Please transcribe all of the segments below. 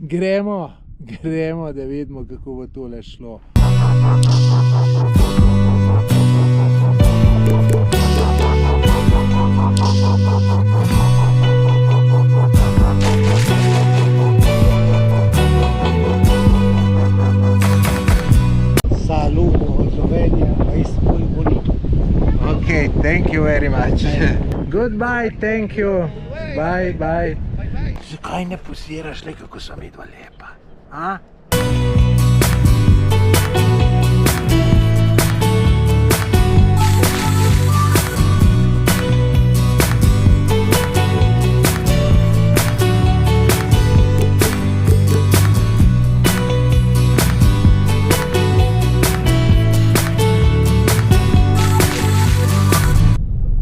Gremo, da vidimo, kako bo tole šlo. Saluto, Slovenija, es muy bonito. Okay, thank you very much. Goodbye, thank you. Bye, bye. Zakaj ne poziraš le, kako sva midva lepa? A?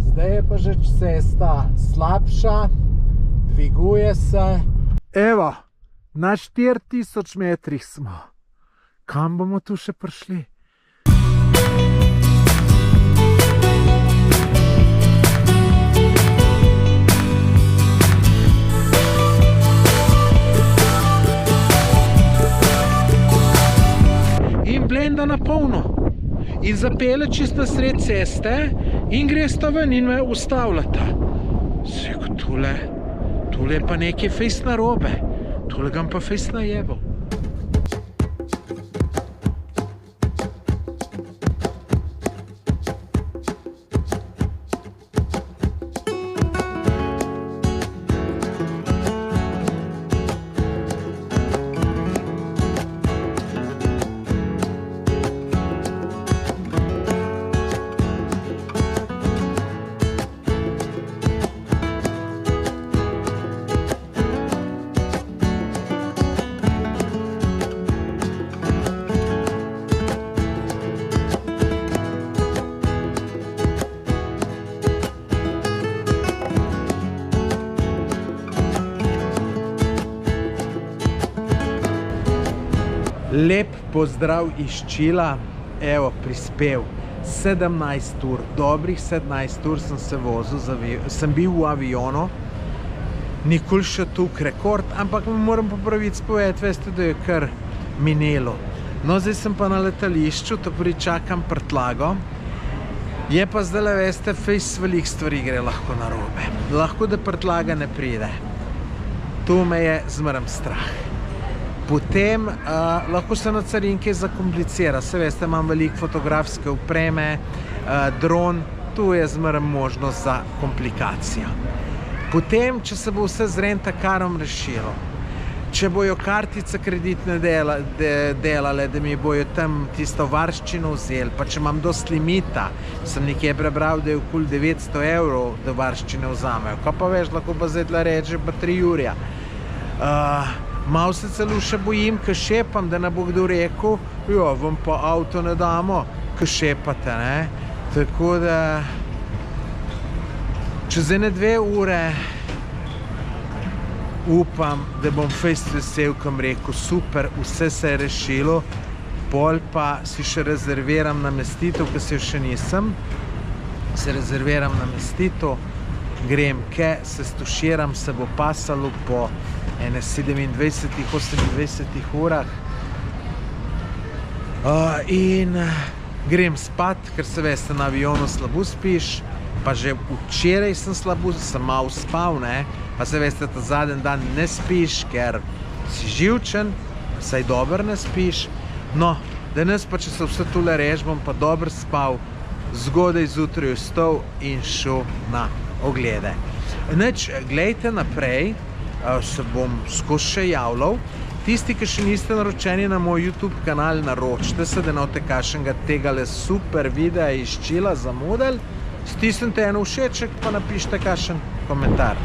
Zdaj je pa že cesta slabša, dviguje se. Evo, na 4000 metrih smo. Kam bomo tu še prišli? In blenda na polno. In zapele čisto sred ceste in gresta ven in me ustavljata. Seko, tule je pa nekaj fejst narobe. Tole ga pa fejst najebal. Lep pozdrav iz Čila, evo, prispel. 17 ur, dobrih 17 ur sem se vozil, sem bil v avionu, nikoli še tuk rekord, ampak me moram po pravici povedati, veste, da je kar minelo. No, zdaj sem pa na letališču, tako čakam prtljago. Je pa zdaj, veste, fejst velik stvari gre lahko narobe. Lahko, da prtljaga ne pride. To me je zmeraj strah. Potem lahko se na carinke zakomplicira. Se veste, imam veliko fotografske opreme, dron, tu je zmeraj možnost za komplikacijo. Potem, če se bo vse z rentakarom rešilo, če bojo kartice kreditne delale, da mi bojo tam tisto varščino vzeli, pa če imam dost limita, sem nekje prebral, da je okoli 900 evrov, da varščine vzamejo. Kaj pa veš, lahko pa zdaj reče, pa 3 urja. Malo se celo še bojim, ko šepam, da ne bo kdo rekel, jo, vam pa avto ne damo, ko šepate, ne. Tako da, čez ene 2 ure upam, da bom fejst vesel, ko bom rekel, super, vse se je rešilo, pol pa si še rezerviram namestitev, ko se jo še nisem, se rezerviram namestitev, grem ke, se stuširam, se bo pasalo po ene 27-28 urah in grem spat, ker se veste, na avionu slabo spiš, pa že včeraj sem malo spal, ne, pa se veste, ta zadnji dan ne spiš, ker si živčen, saj dober ne spiš, no, danes pa, če se vse tole reč, bom pa dober spal, zgodaj zjutraj vstal in šel na oglede. Nič, glejte naprej, se bom skozi še javljal. Tisti, ki še niste naročeni na moj YouTube kanal, naročite se, da ne boste kakšnega tegale super videa iz Čila zamudili. Stisnite eno všeček, pa napišite kakšen komentar.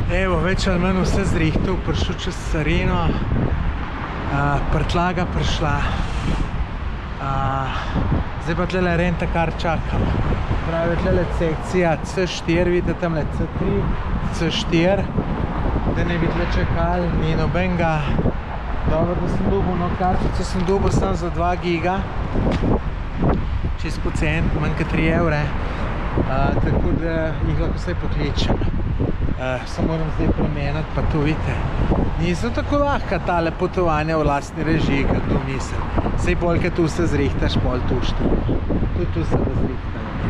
Evo, več ali manj vse zrihtel, prišel čez carino, prtljaga prišla. Zdaj pa tlele rentakar čakam. Pravi, tlele sekcija C4, vidite tamle C3, C4, da ne bi tle čakali, ni nobenega. Dobro, da sem dobil, no, kartico sem dobil sam za 2 giga, čist pocen, manj kot 3 evre, tako da jih lahko vsaj pokličem. Se moram zdaj premeniti, pa to vidite. Niso tako lahka tale potovanja v lastni režiji, kot to mislim. Sej bolj, kad tu se zrihtaš, pol tušti. Tudi tu se bo zrihtala, ni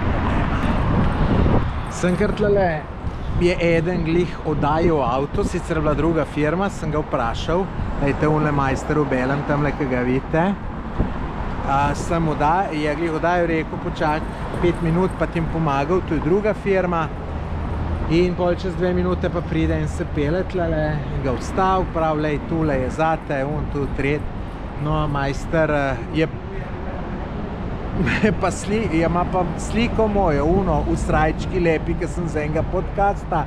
problema. Sem kar tlele je eden glih oddajal avto, sicer bila druga firma, sem ga vprašal, dajte unle majster v belem, tamle, ki ga vidite. Je glih oddajal, rekel, počak 5 minut, pa ti pomagal, to je druga firma. In pol čez 2 minute pa pride in se pele tlele, ga vstav, prav, lej, tule je zate, tu tret. No, majster je pa ima pa sliko mojo, v srajčki lepi, ki sem z enega podcasta.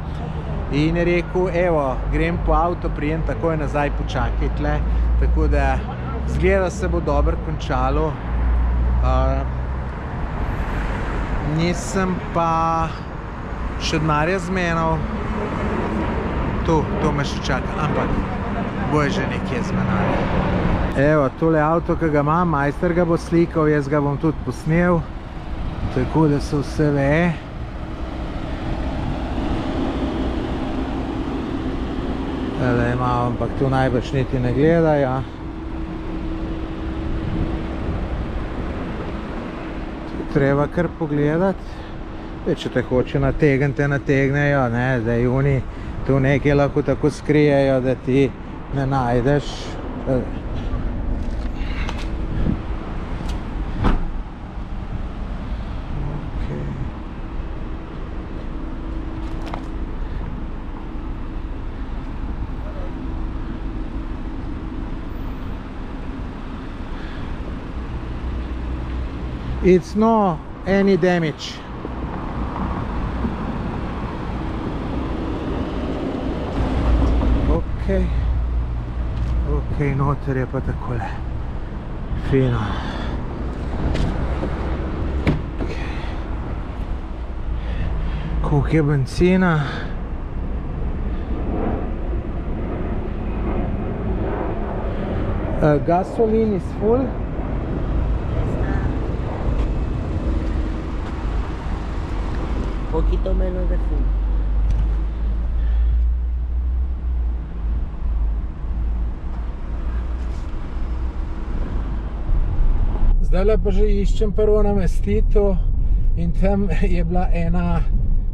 In je rekel, evo, grem po avto, prijem takoj nazaj, počakaj tle. Tako da, zgleda se bo dobro končalo. Nisem pa še denarja zmenil. To me še čaka, ampak bo je že nekje zmenarja. Evo, tole avto, ki ga imam, majster ga bo slikal, jaz ga bom tudi posnel, tako da se vse ve. Tole imam, ampak tu najbrž niti ne gledajo. Treba kar pogledati. Če te hoče nategniti, te nategnejo, zdaj oni tu nekaj lahko tako skrijejo, da ti ne najdeš. It's no any damage. Ok, noter je pa takole fino. Koliko je benzina? Gasoline is full. Poquito menos de full. Zdajle pa že iščem prvo namestitev in tam je bila ena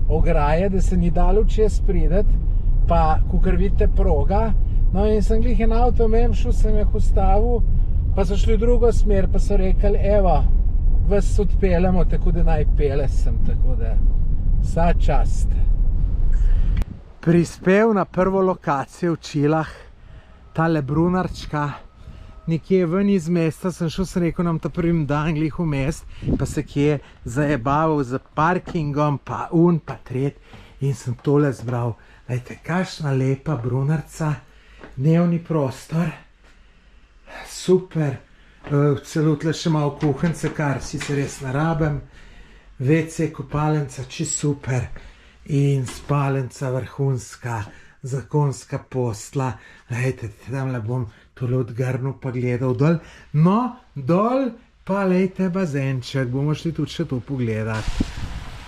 ograja, da se ni dalo čez prideti, pa kakor vidite proga. No in sem glih en avto šel, sem jih ustavil, pa so šli v drugo smer, pa so rekli, evo, vas odpeljemo, tako da naj pele sem, tako da vsa čast. Prispel na prvo lokacijo v Čilah, tale Brunarčka, nekje ven iz mesta sem šel, sem rekel, nam ta prvim dan glih v mest, pa se kje zajebaval z parkingom, pa pa tret, in sem tole zbral. Lejte, kakšna lepa Brunarca, dnevni prostor, super, celo tle še malo kuhance, kar sicer res ne rabim, WC, kopalnica, čist super, in spalenca vrhunska, zakonska postla. Lejte, tamle bom tole odgrnil pa gledal dol. No, dol pa lejte bazenček, bomo šli tudi še to pogledati.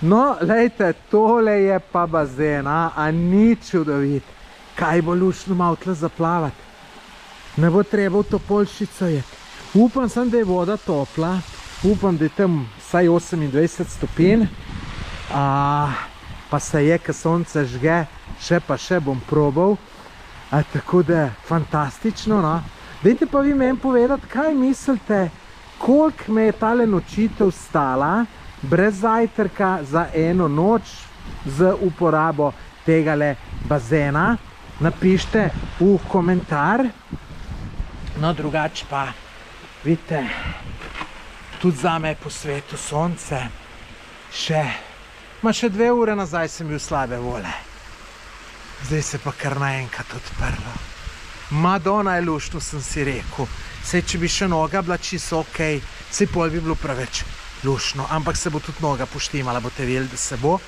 No, lejte, tole je pa bazen, a ni čudovit. Kaj bo luštno malo tle zaplavati? Ne bo treba v Topolšico jeti. Upam sem, da je voda topla, upam, da je tam vsaj 28 stopinj, pa se je, ko sonce žge, še bom probal, tako da fantastično, no. Dajte pa vi meni povedati, kaj mislite, koliko me je tale nočitev stala, brez zajtrka, za eno noč, z uporabo tegale bazena. Napište v komentar. No, drugače pa, vidite, tudi zame je po svetu sonce. Še 2 ure nazaj sem bil slabe vole. Zdaj se pa kar naenkrat odprlo. Madonna je luštno, sem si rekel. Sej, če bi še noga bila čisto okej, sej pol bi bilo preveč luštno. Ampak se bo tudi noga poštimala, boste videli, da se bo.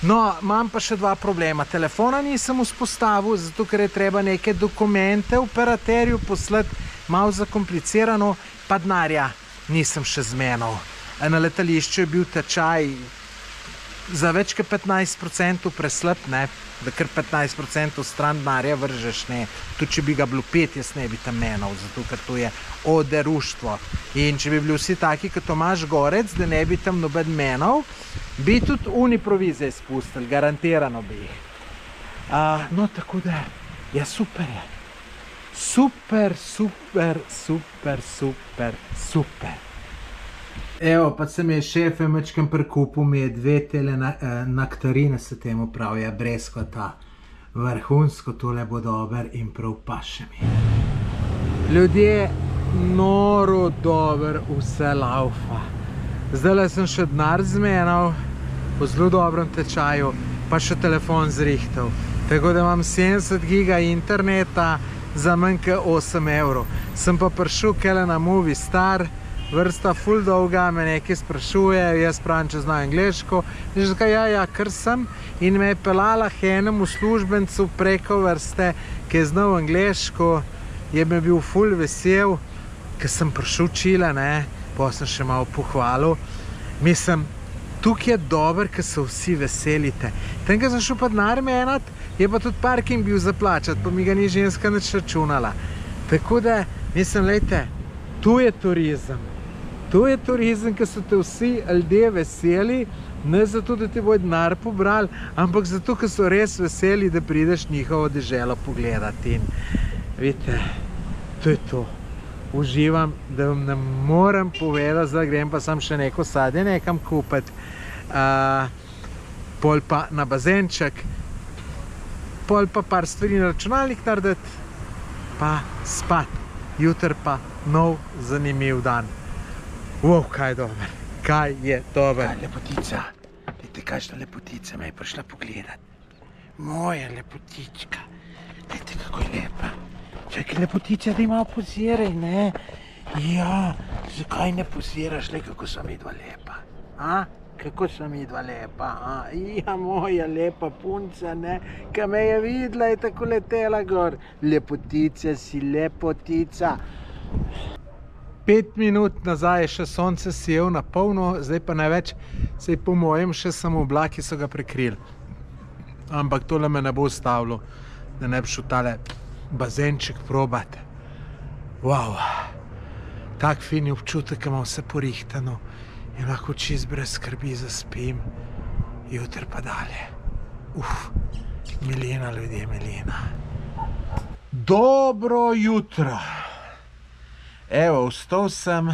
No, imam pa še 2 problema. Telefona nisem vzpostavil, zato ker je treba neke dokumente operaterju poslati, malo zakomplicirano, pa denarja nisem še zmenil. Na letališču je bil tečaj za več kot 15% preslab, da kar 15% stran denarja vržeš, ne. Tudi če bi ga bilo 5, jaz ne bi tam menal, zato ker to je oderuštvo. In če bi bili vsi taki, kot Tomaž Gorec, da ne bi tam noben menal, bi tudi uni provize izpustili, garantirano bi jih. No, tako da, ja, super je. Super, super, super, super, super. Evo, pa se mi je šefe mečkem prikupil, mi je 2 tele naktarine, se temu pravi, breskvata. Vrhunsko, tole bo dober in prav paše mi. Ljudje, noro dober vse laufa. Zdajle sem še denar zmenil, po zelo dobrem tečaju, pa še telefon zrihtal. Tako da imam 70 giga interneta za manj kot 8 evrov. Sem pa prišel kele na Movistar, vrsta ful dolga, me nekaj sprašuje, jaz pravim, če znam angleško. In že kaj, ja, kar sem. In me je pelala k enemu uslužbencu preko vrste, ki je znal angleško, je me bil ful vesel, ker sem prišel čile, ne, pa sem še malo pohvalil. Mislim, tukaj je dober, ker so vsi veselite. Tem, ker sem šel pa denar menat, je pa tudi parking bil zaplačat, pa mi ga ni ženska nič računala. Tako da, mislim, lejte, tu je turizem. Tu je turizem, ker so te vsi ljudje veseli, ne zato, da ti bojo denar pobrali, ampak zato, ker so res veseli, da prideš njihovo deželo pogledati. In vidite, to je to. Uživam, da vam ne morem povedati, zdaj grem pa sam še neko sadje nekam kupiti, pol pa na bazenček, pol pa par stvari na računalnik narediti, pa spat. Jutri pa nov zanimiv dan. Wow, kaj je dober, kaj je dober. Kaj lepotica, dajte, kakšna lepotica me je prišla pogledati. Moja lepotička, dajte, kako je lepa. Čakaj, lepotica, da malo poziraj, ne? Ja, zakaj ne poziraš, le, kako sem vidva lepa? Kako sem vidva lepa? Ja, moja lepa punca, ne? Ka me je videla, je tako letela gor. Lepotica si, lepotica. 5 minut nazaj je še sonce sijel na polno, zdaj pa največ se je po mojem še samo oblaki so ga prekrili. Ampak tole me ne bo ustavilo, da ne bi šel tale bazenček probati. Wow, tak fini občutek, ki imam vse porihtano in lahko čist brez skrbi zaspim. Jutri pa dalje. Milena, ljudje, milena. Dobro jutro. Evo, vstal sem,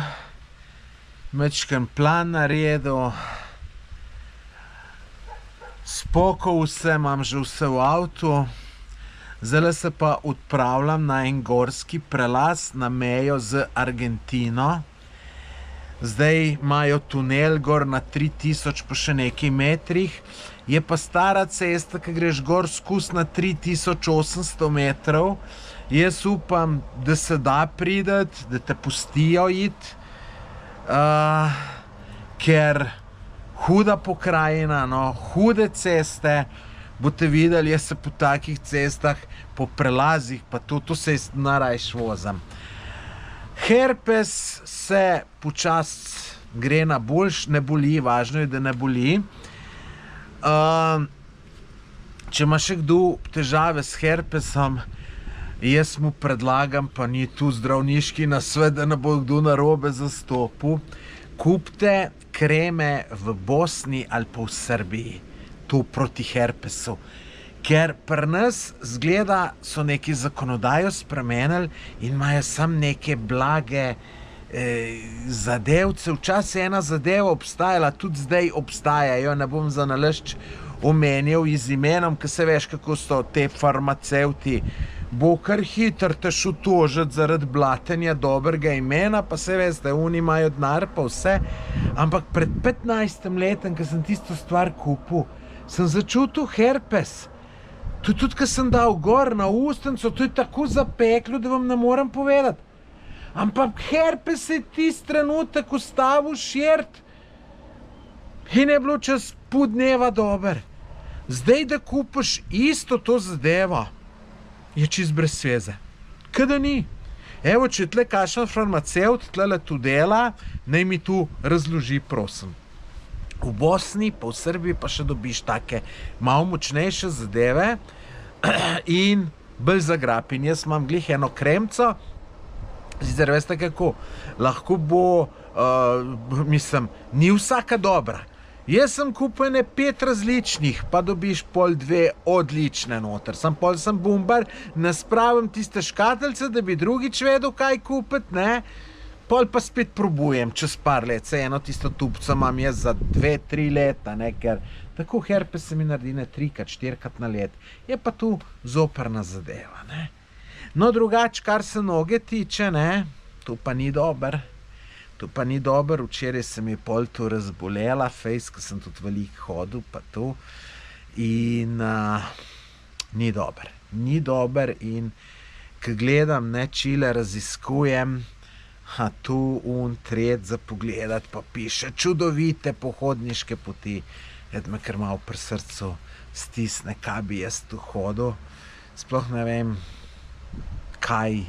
mečken plan naredil, spokal sem, imam že vse v avtu. Zdaj se pa odpravljam na en gorski prelaz na mejo z Argentino. Zdaj imajo tunel gor na 3000 pa še nekaj metrih. Je pa stara cesta, ki greš gor skus na 3800 metrov. Jaz upam, da se da prideti, da te pustijo iti, ker huda pokrajina, no, hude ceste. Boste videli, jaz se po takih cestah, po prelazih, pa to se narajš vozim. Herpes se počasi gre na boljš, ne boli, važno je, da ne boli. Če ima še kdo težave s herpesom, jaz mu predlagam, pa ni tu zdravniški nasvet, da ne bo kdo narobe zastopil. Kupite kreme v Bosni ali pa v Srbiji. Tu proti herpesu, ker pri nas zgleda so neki zakonodajo spremenili in imajo sam neke blage zadevce. Včasih ena zadeva obstajala, tudi zdaj obstajajo, ne bom za nalašč omenjal iz imenom, ker se veš, kako so te farmacevti. Bo kar hitro te šel tožiti zaradi blatenja dobrega imena, pa se veste, oni imajo denar pa vse, ampak pred 15 letem, ko sem tisto stvar kupil, sem začutil herpes. Tudi, ko sem dal gor na ustnico, to je tako zapeklo, da vam ne morem povedati. Ampak herpes je tisti trenutek ustavil širt in je bilo čez pol dneva dober. Zdaj, da kupiš isto to zadevo, je čist brez sveze. Kada ni. Evo, če je tle kakšen farmacevt, tle tu dela, naj mi tu razloži, prosim. V Bosni, pa v Srbiji pa še dobiš take malo močnejše zadeve in bolj zagrab. In jaz imam glih eno kremco, sicer veste kako, lahko bo, mislim, ni vsaka dobra. Jaz sem kupil 5 različnih, pa dobiš pol 2 odlične noter. Pol sem bumbar, naspravim tiste škatlice, da bi drugič vedel, kaj kupiti, ne. Pol pa spet probujem čez par let, se eno tisto tubco imam jaz za 2-3 leta, ne, ker tako herpes se mi naredi 3-4 na let. Je pa tu zoprna zadeva, ne. No, drugače, kar se noge tiče, ne, tu pa ni dober. Tu pa ni dober, včeraj se mi je pol tu razbolela, fejs, ko sem tudi veliko hodil, pa tu. In ni dober. Ni dober in ko gledam, ne, čile raziskujem, tu tret za pogledat, pa piše čudovite pohodniške poti. Jed me kar malo pri srcu stisne, kaj bi jaz tu hodil. Sploh ne vem, kaj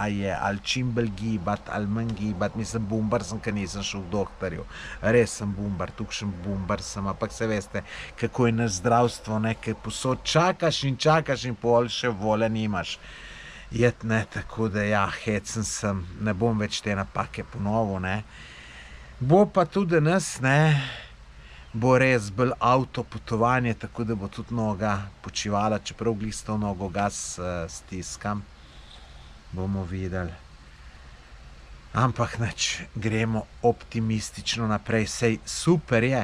je, ali čim bolj gibat, ali manj gibat. Mislim, bumbar sem, ker nisem šel k doktorju. Res sem bumbar, tukšen bumbar sem, ampak se veste, kako je naš zdravstvo, nekaj posod čakaš in pol še vole nimaš. Jed, ne, tako da ja, hecen sem, ne bom več te napake ponovil, ne. Bo pa tudi danes, ne, bo res bolj avto potovanje, tako da bo tudi noga počivala, čeprav glih s to nogo gas stiskam. Bomo videli. Ampak nič, gremo optimistično naprej. Sej super je.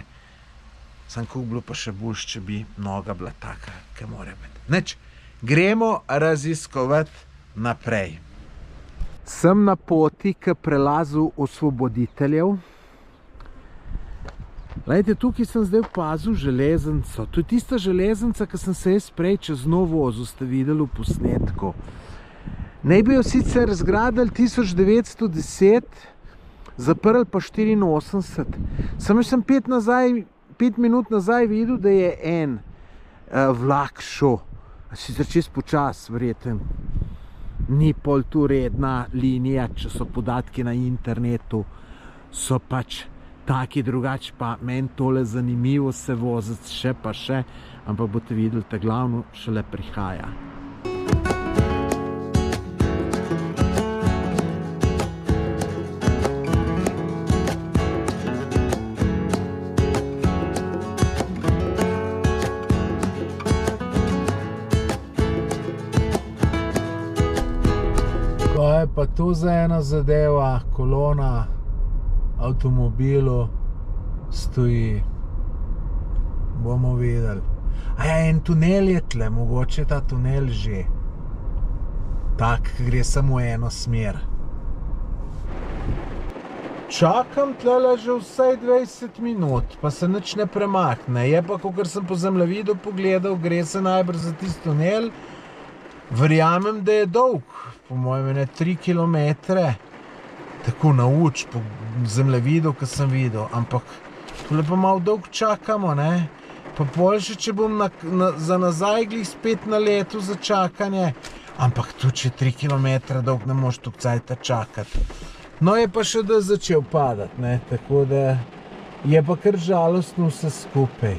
Samo kako bilo pa še boljše, če bi noga bila taka, ke mora biti. Nič, gremo raziskovati naprej. Sem na poti k prelazu Osvoboditeljev. Glejte, tukaj sem zdaj opazil železnico. To je tista železnica, ki sem se jaz prej čez njo vozil, ste videli v posnetku. Naj bi jo sicer zgradili 1910, zaprli pa 84. Samo sem 5 minut nazaj videl, da je en vlak šel. Sicer čez počas, verjetno. Ni pol tu redna linija, če so podatki na internetu, so pač taki drugač, pa meni tole zanimivo se voziti še pa še, ampak boste videli, ta glavno šele prihaja. Kaj je pa to za ena zadeva, kolona avtomobilov stoji. Bomo videli. Aja, en tunel je tle, mogoče ta tunel že. Tak, gre samo v eno smer. Čakam tlele že vsaj 20 minut, pa se nič ne premakne. Je pa, kakor sem po zemljevidu pogledal, gre se najbrž za tisti tunel. Verjamem, da je dolg. Po mojem je 3 kilometre. Tako na uč, po zemljevidu, ko sem videl. Ampak tole pa malo dolg čakamo, ne? Pa boljše, če bom za nazaj glih spet na letu za čakanje. Ampak tu, če 3 kilometre dolg, ne moš toliko cajta čakati. No, je pa še da začel padati, ne? Tako da je pa kar žalostno vse skupaj.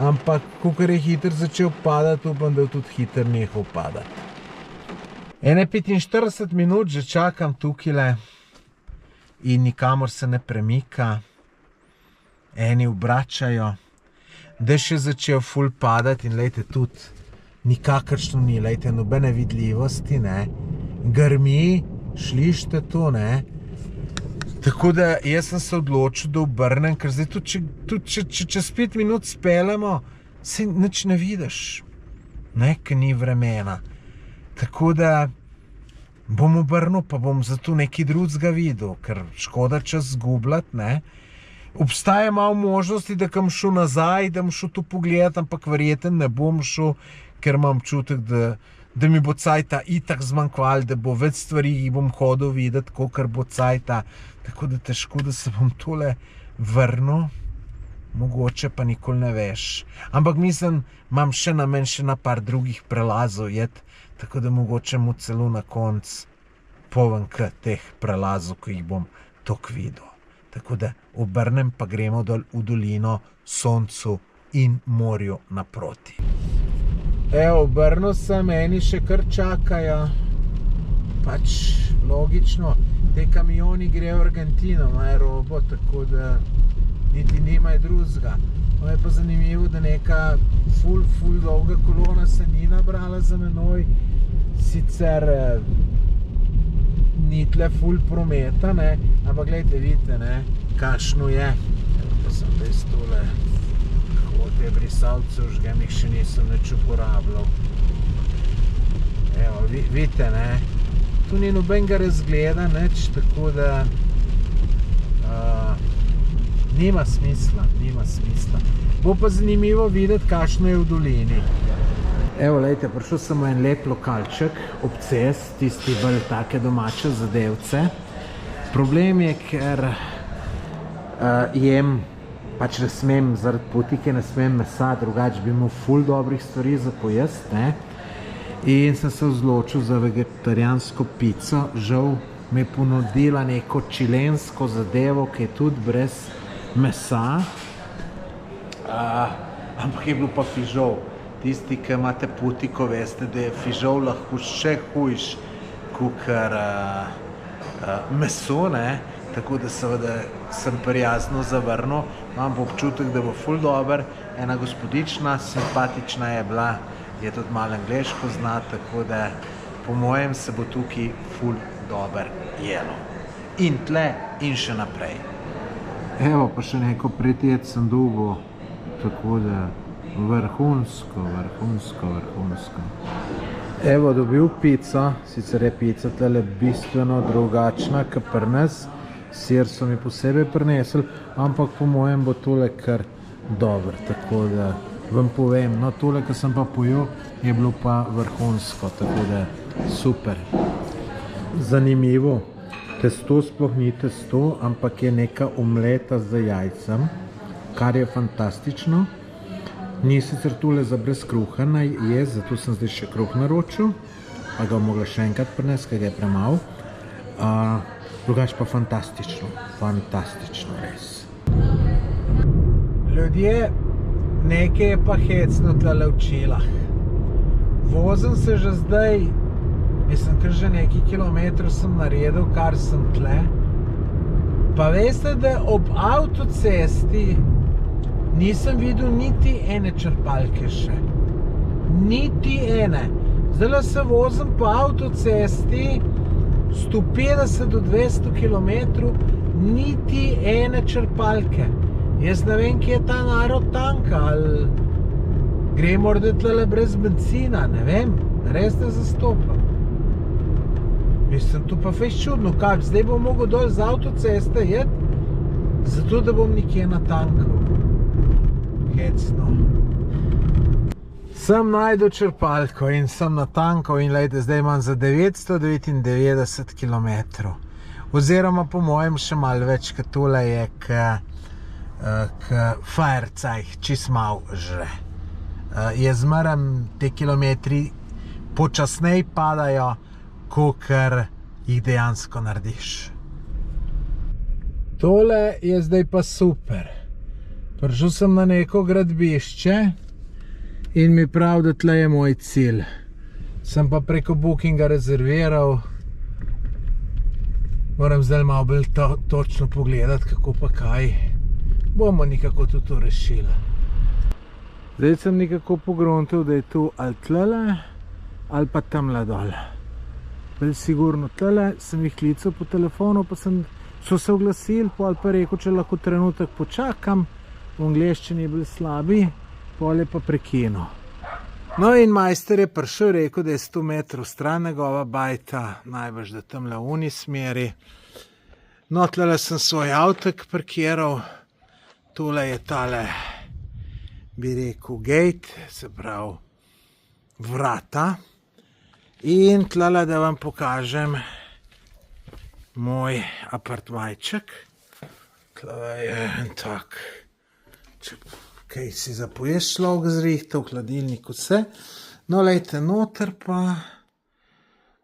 Ampak, kakor je hiter začel padati, upam, da je tudi hiter nehal padati. 45 minut že čakam tukajle in nikamor se ne premika. Eni obračajo. Dež je začel ful padati in lejte tudi nikakršno ni, lejte, nobene vidljivosti, ne. Grmi, šlište tu, ne. Tako da jaz sem se odločil, da obrnem, ker zdaj tudi če čez 5 minut speljemo, se nič ne vidiš, ne, ker ni vremena. Tako da bom obrnil, pa bom zato nekaj drugega videl, ker škoda čas zgubljati, ne. Obstaja malo možnosti, da kam šel nazaj, da bom šel tu pogledati, ampak verjetno ne bom šel, ker imam občutek, da mi bo cajta itak zmanjkval, da bo več stvari, jih bom hodil videti, kakor bo cajta. Tako da težko, da se bom tole vrnil, mogoče pa nikoli ne veš. Ampak mislim, imam še namen še na par drugih prelazov jeti, tako da mogoče mu celo na konc povem k teh prelazov, ko jih bom toliko videl. tako da obrnem pa gremo dol v dolino soncu in morju naproti. Evo, obrnil sem, eni še kar čakajo, pač logično, te kamioni grejo v Argentino, imajo robo, tako da niti nimajo drugega. No je pa zanimivo, da neka ful dolga kolona se ni nabrala za menoj, sicer ni tle ful prometa, ne, ampak gledajte, vidite, ne, kakšno je. Evo, pa sem res tole, kako te brisalce užgem, jih še nisem nič uporabljal. Evo, vidite, ne, tu ni nobenega razgleda, nič, tako da nima smisla. Bo pa zanimivo videti, kakšno je v dolini. Evo, lejte, prišel sem v en lep lokalček ob cest, tisti bolj take domače zadevce. Problem je, ker jem, pač ne smem, zaradi potike ne smem mesa, drugače bi imel ful dobrih stvari za pojesti, ne. In sem se odločil za vegetarijansko pico, žal mi je ponudila neko čilensko zadevo, ki je tudi brez mesa, ampak je bilo pa fižol. Tisti, ki imate putiko, veste, da je fižol lahko še hujš kakor meso, ne, tako da seveda sem prijazno zavrnil, imam občutek, da bo ful dober, ena gospodična, simpatična je bila, je tudi malo angleško zna, tako da po mojem se bo tukaj ful dober jelo. In tle, in še naprej. Evo, pa še neko pretjec sem dobil, tako da vrhunsko. Evo, dobil pico, sicer je pica tale bistveno drugačna, kot pri nas, sir so mi posebej prinesli, ampak po mojem bo tole kar dobro, tako da vam povem, no tole, ko sem pa pojel, je bilo pa vrhunsko, tako da super. Zanimivo. Testo sploh ni testo, ampak je neka omleta z jajcem, kar je fantastično. Ni sicer tole za brez kruha je, zato sem zdaj še kruh naročil, pa ga bom mogla še enkrat prinesti, ker ga je premalo. Drugače pa fantastično res. Ljudje, nekaj je pa hecno tlele v Čilah. Vozim se že zdaj, mislim, ker že nekaj kilometrov sem naredil, kar sem tle. Pa veste, da ob avtocesti nisem videl niti ene črpalke še. Niti ene. Zdaj se vozim po avtocesti 150 do 200 kilometrov, niti ene črpalke. Jaz ne vem, kje je ta narod tanka, ali gre morda tlele brez benzina, ne vem, res ne zastopam. Mislim, to pa fejst čudno, kak, zdaj bom mogel dol z avtoceste jeti, zato da bom nekje natankal. Hecno. Sem najdel črpalko in sem natankal in lejte, zdaj imam za 999 kilometrov. Oziroma po mojem še malo več, ker tole je k Fajercajh, čist malo žre. Je zmeraj te kilometri počasnej padajo, kakor jih dejansko narediš. Tole je zdaj pa super. Prišel sem na neko gradbišče in mi prav, da tle je moj cilj. Sem pa preko Bookinga rezerviral. Moram zdaj malo bolj točno pogledati, kako pa kaj. Bomo nekako tudi to rešili. Zdaj sem nekako pogruntil, da je tu ali tlele, ali pa tamle dol. Bolj sigurno tlele, sem jih klical po telefonu, pa so se oglasili, ali pa rekel, če lahko trenutek počakam. V angleščini je bil slabi, pol je pa prekinil. No in majster je prišel, rekel, da je 100 metrov stran njegova bajta, najbrž da tamle v uni smeri. No, tlele sem svoj avtek parkiral, tole je tale, bi rekel, gate, se pravi vrata. In tlele, da vam pokažem moj apartmajček. Tlele je en tak, če kaj si za pojesti človek zrihtal, hladilnik, vse. No, lejte, noter pa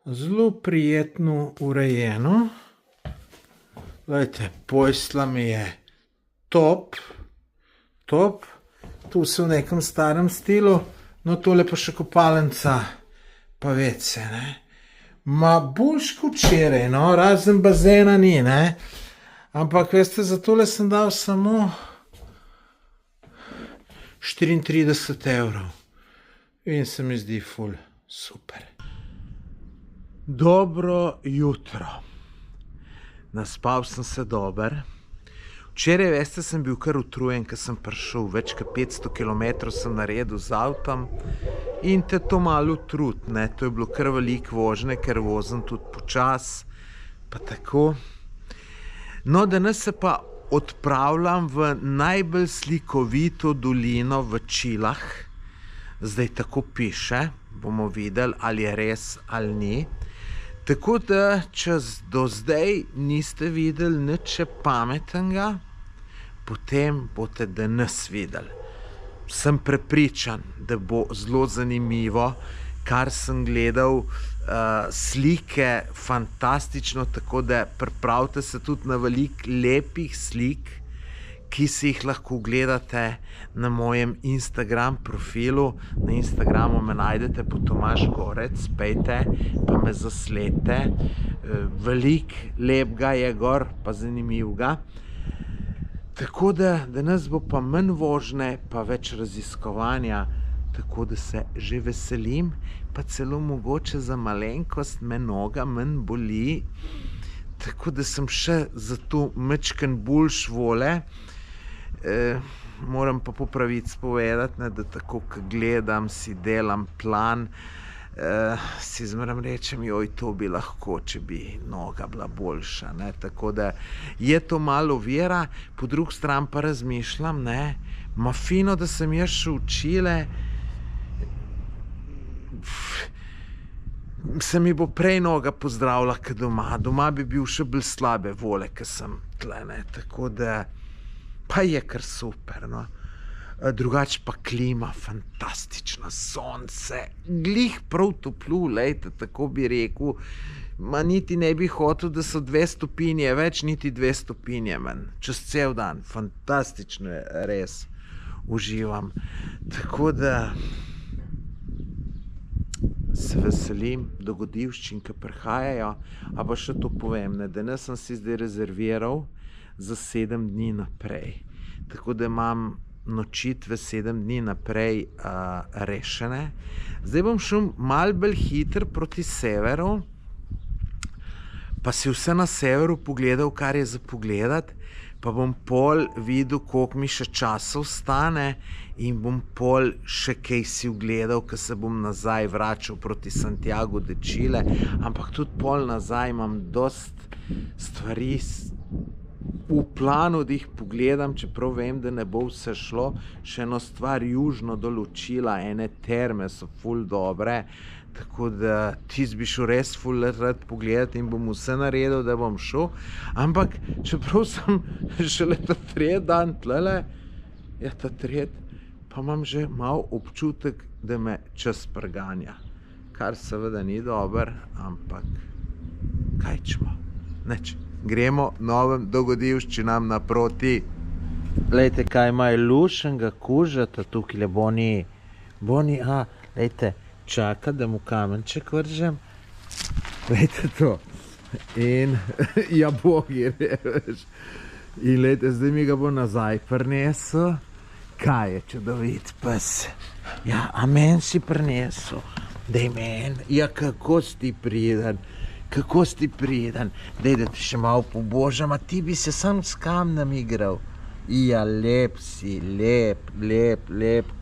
zelo prijetno urejeno. Glejte, posla mi je top. Tu se v nekem starem stilu, no tole pa še kopalnica, pa vece, ne. Ma boljš kot včeraj, no, razen bazena ni, ne. Ampak, veste, za tole sem dal samo 34 evrov. In se mi zdi ful super. Dobro jutro. Naspal sem se dober. Včeraj, veste, sem bil kar utrujen, ker sem prišel. Več kot 500 km sem naredil z avtom in te to malo utrud, ne. To je bilo kar veliko vožnje, ker vozim tudi počas, pa tako. No, danes se pa odpravljam v najbolj slikovito dolino v Čilah. Zdaj tako piše, bomo videli, ali je res ali ni. Tako da, če do zdaj niste videli nič pametnega, potem boste danes videli. Sem prepričan, da bo zelo zanimivo, kar sem gledal, slike fantastično, tako da pripravite se tudi na veliko lepih slik, ki si jih lahko gledate na mojem Instagram profilu. Na Instagramu me najdete po Tomaž Gorec, pejte, pa me zasledite. Veliko lepega je gor, pa zanimivega. Tako da danes bo pa manj vožnje, pa več raziskovanja, tako da se že veselim, pa celo mogoče za malenkost me noga manj boli, tako da sem še zato majčkeno boljš vole. Moram pa po pravici povedati, ne, da tako, ko gledam, si delam plan, si zmeraj rečem, joj, to bi lahko, če bi noga bila boljša, ne, tako da je to malo ovira, po drugi strani pa razmišljam, ne, ma fino, da sem jaz še v Čile, se mi bo prej noga pozdravila, kot doma bi bil še bolj slabe vole, ko sem tle, ne, tako da pa je kar super, no. Drugače pa klima fantastična, sonce, glih prav toplu, lejte, tako bi rekel, ma niti ne bi hotel, da so 2 stopinje več, niti 2 stopinje manj, čez cel dan, fantastično je, res, uživam, tako da se veselim dogodivščin, ki prihajajo, a pa še to povem, ne, danes sem si zdaj rezerviral za 7 dni naprej. Tako da imam nočitve 7 dni naprej rešene. Zdaj bom šel malo bolj hitro proti severu, pa si vse na severu pogledal, kar je za pogledati, pa bom pol videl, koliko mi še časa ostane in bom pol še kaj si ogledal, ko se bom nazaj vračal proti Santiago de Chile, ampak tudi pol nazaj imam dost stvari v planu, da jih pogledam, čeprav vem, da ne bo vse šlo. Še eno stvar južno določila, ene terme so ful dobre, tako da tis bi šel res ful rad pogledati in bom vse naredil, da bom šel. Ampak, čeprav sem šele ta 3. dan tlele, ja, ta 3. pa imam že malo občutek, da me čas preganja. Kar seveda ni dober, ampak kaj čemo? Neč. Gremo novim dogodivščinam naproti. Lejte, kaj ima lušenega kužata tukaj, Boni, lejte, čaka, da mu kamenček vržem. Lejte to. In, ja, bogi, veš. In lejte, zdaj mi ga bo nazaj prinesel. Kaj je čudovit pes? Ja, a men si prinesel? Dej men, ja, kako si ti priden. Kako si ti priden, dej, da te še malo pobožam, a ti bi se sam s kamnem igral. Ja, lep si, lep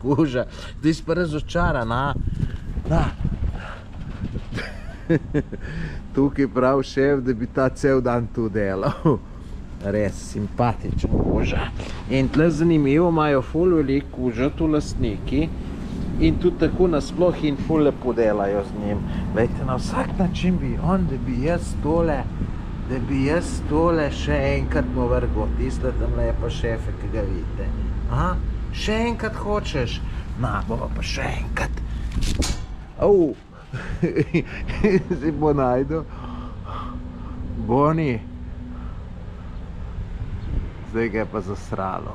kuža. Zdaj si pa razočaran, Na. Tukaj prav šef, da bi ta cel dan tu delal. Res simpatičen kuža. In tle zanimivo, imajo ful veliko kuža tu lastniki. In tudi tako nasploh in ful lepo delajo z njim. Vejte, na vsak način bi on, da bi jaz tole še enkrat mu vrgel. Tiste tamle je pa šefe, ki ga vidite. Še enkrat hočeš? Na, bova pa še enkrat. Si bo najdel. Boni, zdaj ga je pa zasralo.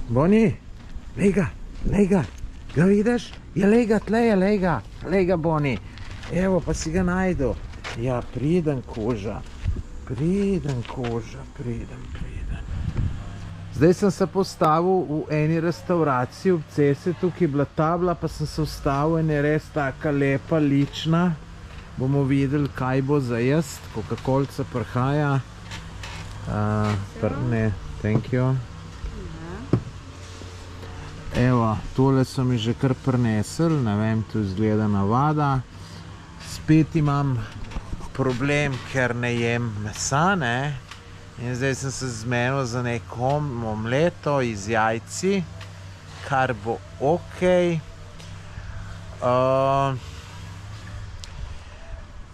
Boni, lej ga, ga vidiš? Ja, lej ga, tle je, lej ga, Boni. Evo, pa si ga najdu. Ja, priden koža. Zdaj sem se postavil v eni restauraciji ob cesti, tukaj je bila tabla, pa sem se ustavil in je res taka lepa, lična. Bomo videli, kaj bo za jest, Coca-Colca prihaja. Ne, thank you. Evo, tole so mi že kar prinesli, ne vem, tu izgleda navada. Spet imam problem, ker ne jem mesa, ne? In zdaj sem se zmenil za neko omleto iz jajci, kar bo okej.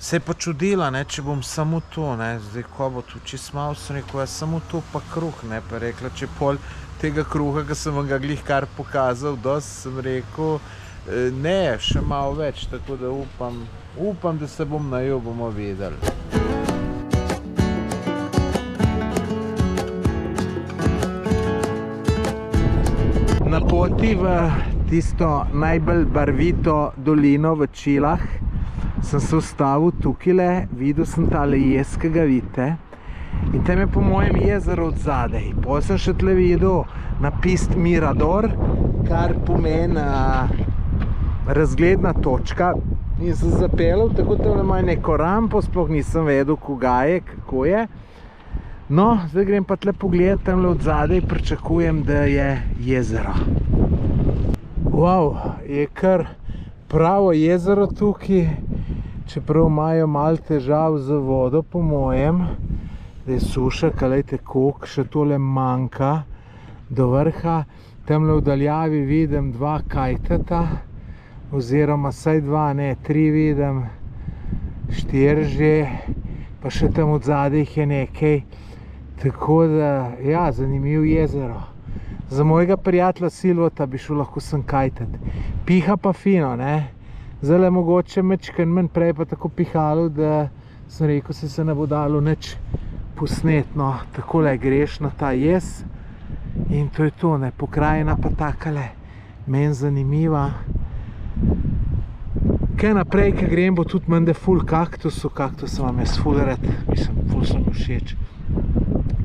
Se je počudila, ne, če bom samo to, ne, zdaj ko bo tu čist malo, sem rekel, ja, samo to pa kruh, ne, pa rekla, če pol tega kruha, ki sem vam ga glih kar pokazal, dosti sem rekel, ne, še malo več, tako da upam, da se bom najel, bomo videli. Na poti v tisto najbolj barvito dolino v Čilah sem se ustavil tukajle, videl sem tale jez, ki ga vidite. In tam je po mojem jezero od zadaj. Potem sem še tle videl napis Mirador, kar pomeni razgledna točka. In sem zapeljal, tako tam imajo neko rampo, sploh nisem vedel, koga je, kako je. No, zdaj grem pa tle pogledati, tamle od zadaj pričakujem, da je jezero. Wow, je kar pravo jezero tukaj, čeprav imajo malo težav z vodo, po mojem. Da je suša, kalejte koliko, še tole manjka do vrha. Tamle v daljavi vidim dva kajtata, oziroma saj dva, ne, 3 vidim, 4 že, pa še tam od zadaj je nekaj. Tako da, ja, zanimiv jezero. Za mojega prijatelja Silvota bi šel lahko sem kajtat. Piha pa fino, ne. Zdaj mogoče mečken manj, prej pa tako pihalo, da sem rekel, se ne bo dalo nič posnetno. Takole greš na ta jez in to je to, ne, pokrajina pa takale, meni zanimiva. Kaj naprej, ko grem, bo tudi mende ful kaktusov, kaktus vam jaz ful rad, mislim, ful sem všeč.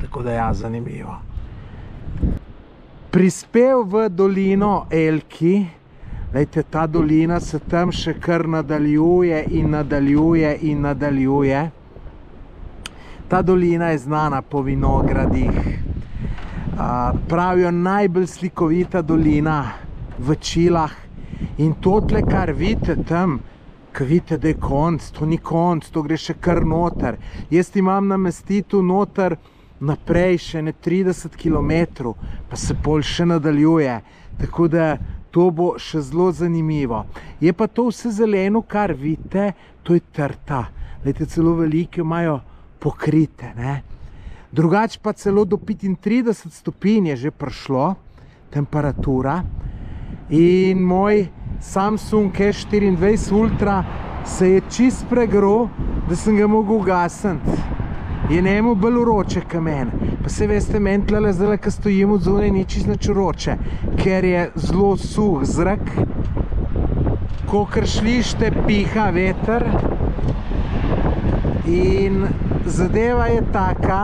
Tako da ja, zanimivo. Prispel v dolino Elki, lejte, ta dolina se tam še kar nadaljuje in nadaljuje. Ta dolina je znana po vinogradih. Pravijo najbolj slikovita dolina v Čilah. In totle, kar vidite tam, ko vidite, da je konc, to ni konc, to gre še kar noter. Jaz imam namestitev noter naprej še ne 30 km, pa se pol še nadaljuje. Tako da to bo še zelo zanimivo. Je pa to vse zeleno, kar vidite, to je trta. Lejte, celo velike imajo pokrite, ne. Drugač pa celo do 35 stopinj je že prišlo temperatura in moj Samsung S24 Ultra se je čist pregro, da sem ga mogel ugasniti. Je njemu bolj vroče kot meni. Pa se veste, meni tlele zdaj, ko stojim od zunaj, ni čist nič vroče, ker je zelo suh zrak. Kakor slišite, piha veter. In zadeva je taka,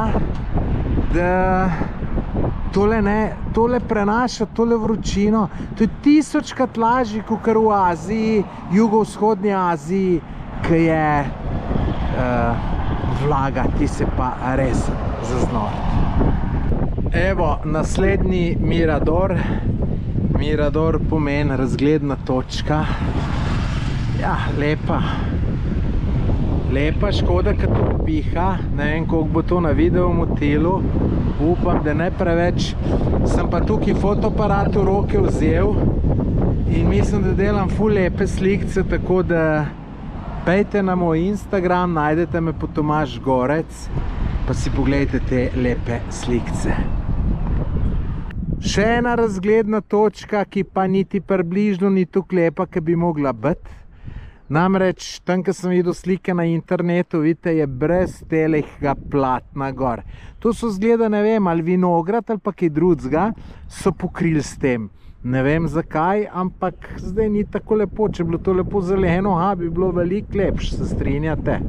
da tole prenaša, tole vročino. To je 1000-krat lažje, kakor v Aziji, jugovzhodni Aziji, ki je vlaga, ti se pa res zaznori. Evo, naslednji Mirador. Mirador pomeni razgledna točka. Ja, lepa. Lepa, škoda, ker to piha. Ne vem, koliko bo to na videu motilo. Upam, da ne preveč. Sem pa tukaj fotoaparat v roke vzel in mislim, da delam ful lepe slikce, tako da pejte na moj Instagram, najdete me po Tomaž Gorec, pa si pogledajte te lepe slikce. Še ena razgledna točka, ki pa niti približno ni tako lepa, ki bi mogla biti. Namreč, tam, ko sem videl slike na internetu, vidite, je brez telega platna gor. To so zgleda, ne vem, ali vinograd ali pa kaj drugega, so pokrili s tem. Ne vem zakaj, ampak zdaj ni tako lepo. Če bi bilo to lepo zeleno, bi bilo veliko lepše, se strinjate.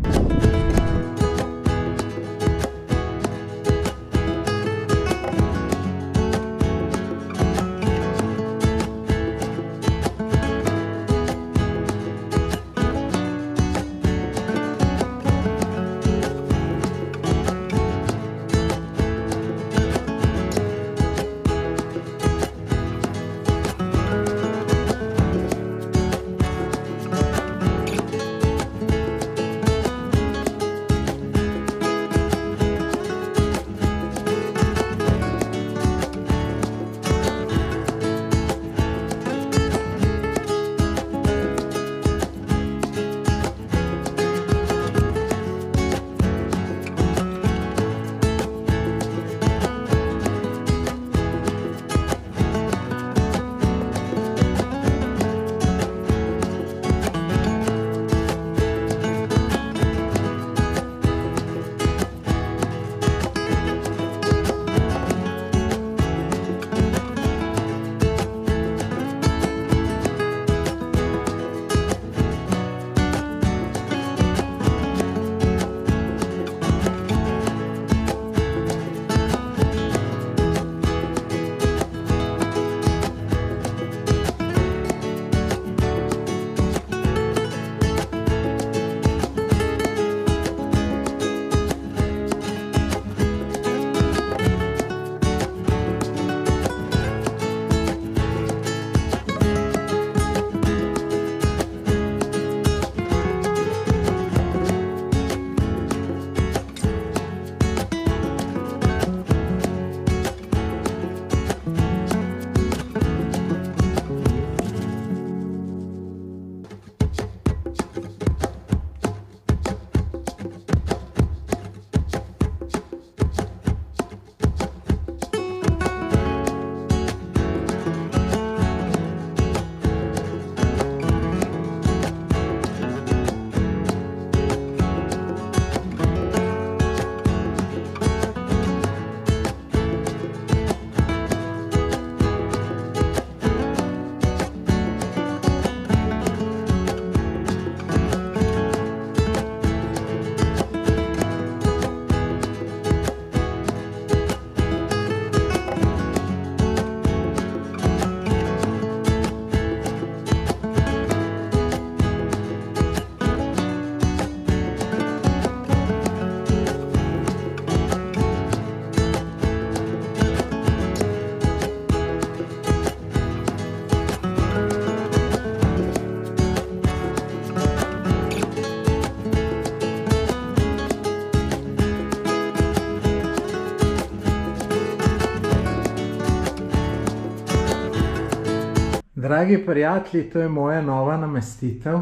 Dragi prijatelji, to je moja nova namestitev.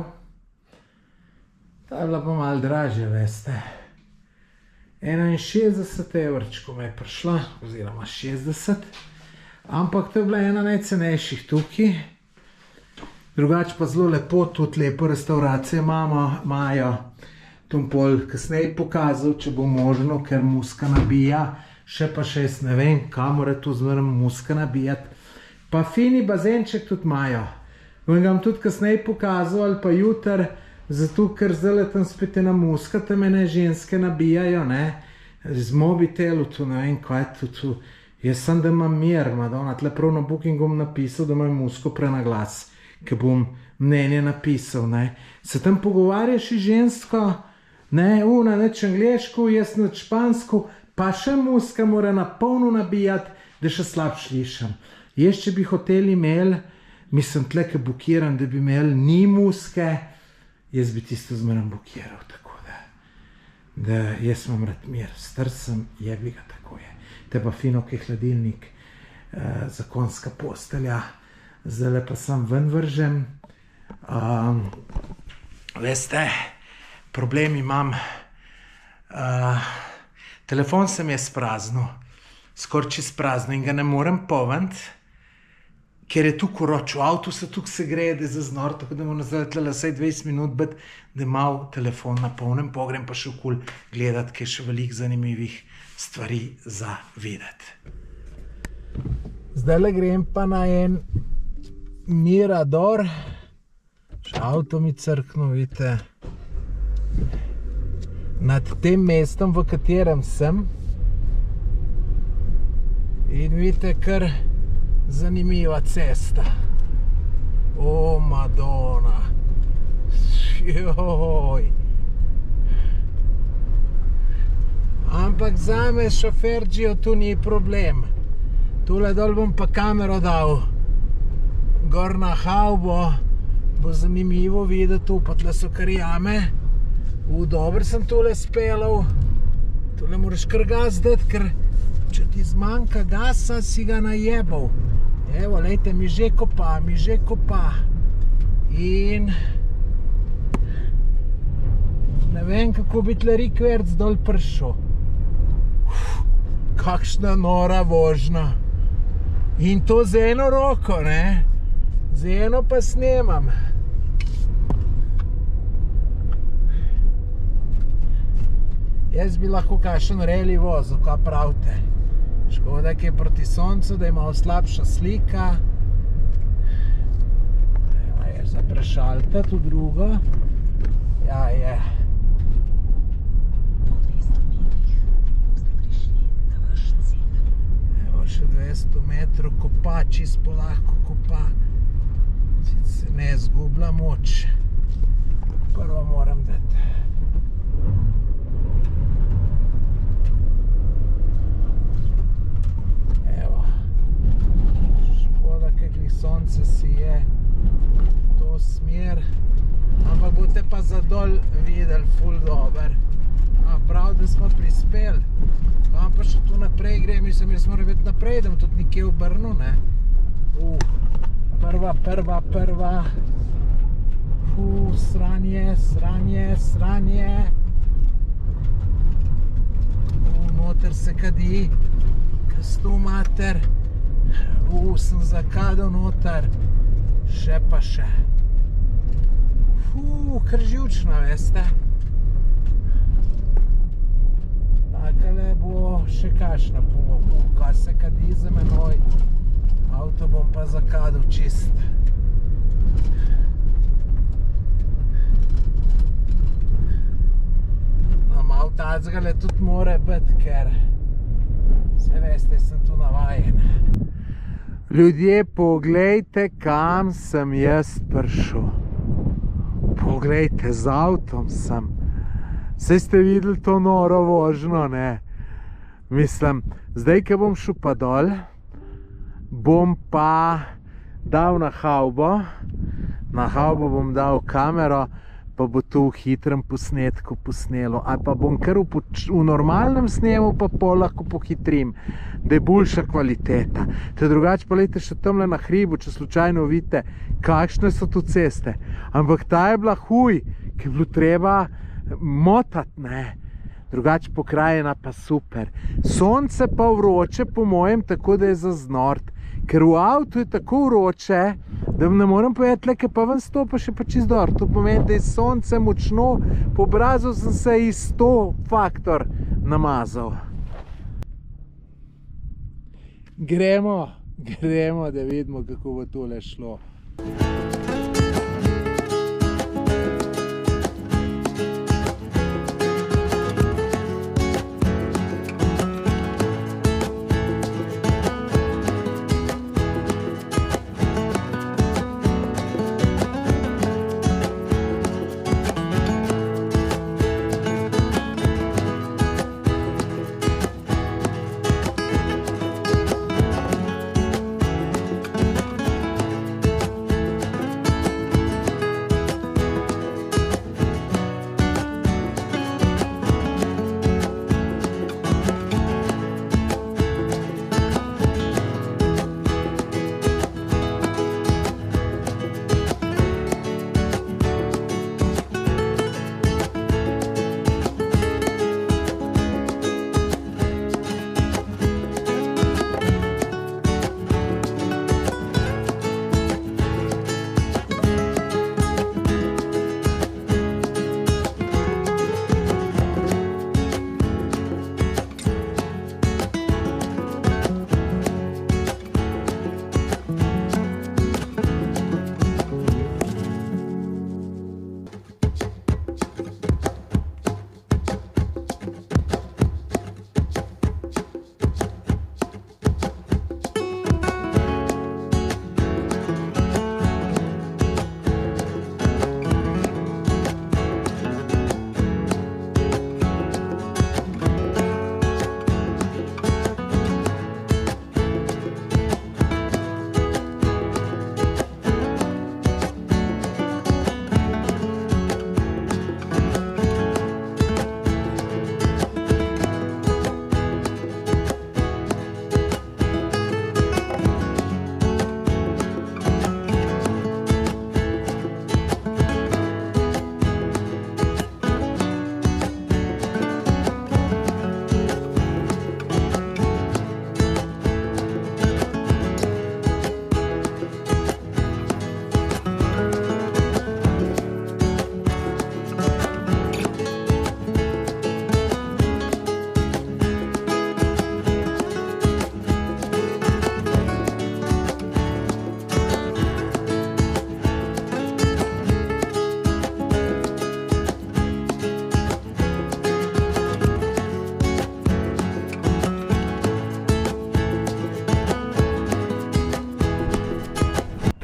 Ta je bila pa malo dražja, veste. 61 evrčkov me je prišla, oziroma 60. Ampak to je bila ena najcenejših tukaj. Drugače pa zelo lepo, tudi lepo restauracije imajo. Tom pol kasneje pokazal, če bo možno, ker muska nabija. Še pa še jaz ne vem, kamore tu zmerno muska nabijati. Pa fini bazenček tudi imajo. Vam ga tudi kasneje pokazal ali pa jutr, zato ker zdaj tam spet ena muska, tam ene ženske nabijajo, ne. Z mobitelu tu, ne vem, kaj je tu. Jaz sem, da imam mir, Madonna, tle prav na Bookingu bom napisal, da imam musko prenaglas, ki bom mnenje napisal, ne. Se tam pogovarjaš iz žensko, ne, ona neč angliško, jaz neč špansko, pa še muska mora na polno nabijati, da še slab slišam. Jaz, če bi hoteli imeli, mislim tle, ki bukiram, da bi imeli ni muske, jaz bi tisto zmeraj bukiral, tako da jaz imam rad mir, star sem, jebi ga, tako je. Te pa fino, ki je hladilnik, zakonska postelja, zdaj pa sam ven vržem. Veste, problem imam, telefon se mi je spraznil, skoraj čist praznil in ga ne morem polniti. ker je tukaj roč, v avtu se tukaj se greje, da je za znor, tako da moram zdaj tle vsaj 20 minut biti, da imam telefon na polnem, pogrem pa še okoli gledati, ker je še veliko zanimivih stvari za videti. Zdaj grem pa na en mirador, še avto mi crkno, vidite, nad tem mestom, v katerem sem. In vidite, kar zanimiva cesta. O, Madonna. Joj. Ampak zame šoferđijo tu ni problem. Tule dol bom pa kamero dal. Gor na havbo bo zanimivo videti tu, pa tle so kar jame. Dobro sem tule speljal. Tule moraš kar gas dati, ker če ti zmanjka gasa, si ga najebal. Evo, lejte, mi že kopa. In ne vem, kako bi tle rikverc dol prišel. Kakšna nora vožnja. In to z eno roko, ne? Z eno pa snemam. Jaz bi lahko kakšen reli vozil, kaj pravite. Škoda, ki je proti soncu, da je malo slabša slika. Evo je za prešaltati v drugo. Ja, je. Evo še 200 metrov kopa, čisto lahko kopa. Se ne zgublja moč. Prvo moram dati. Sonce si je to smer, ampak boste pa zadol videli ful dober. Prav, da smo prispeli. Kam pa še tu naprej gre, mislim, jaz moram biti naprej, da bom tudi nekje obrnil, ne? Prva. Sranje. Noter se kadi, kastu mater. Sem zakadal noter, še pa še. Kar živčna, veste. Takale bo še kašna pomoč, kaj se kadi za menoj. Avto bom pa zakadal čist. Malo tacgale tudi more biti, ker se veste, sem tu navajen. Ljudje, poglejte, kam sem jaz prišel. Poglejte, z avtom sem. Saj ste videli to noro vožnjo, ne? Mislim, zdaj, ko bom šel pa dol, bom pa dal na havbo. Na havbo bom dal kamero, pa bo tu v hitrem posnetku posnelo. Ali pa bom kar v normalnem snemu, pa pol lahko pohitrim, da je boljša kvaliteta. Te drugače pa lejte še tamle na hribu, če slučajno vidite, kakšne so tu ceste. Ampak ta je bila huj, ki je bilo treba motati, ne. Drugače pokrajina pa super. Sonce pa vroče, po mojem, tako da je za znort. Ker v avtu je tako vroče, da ne morem povedati, ker pa ven stopa še pa čist dor. To pomeni, da je sonce močno, po obrazu sem se iz 100 faktor namazal. Gremo, da vidimo, kako bo tole šlo.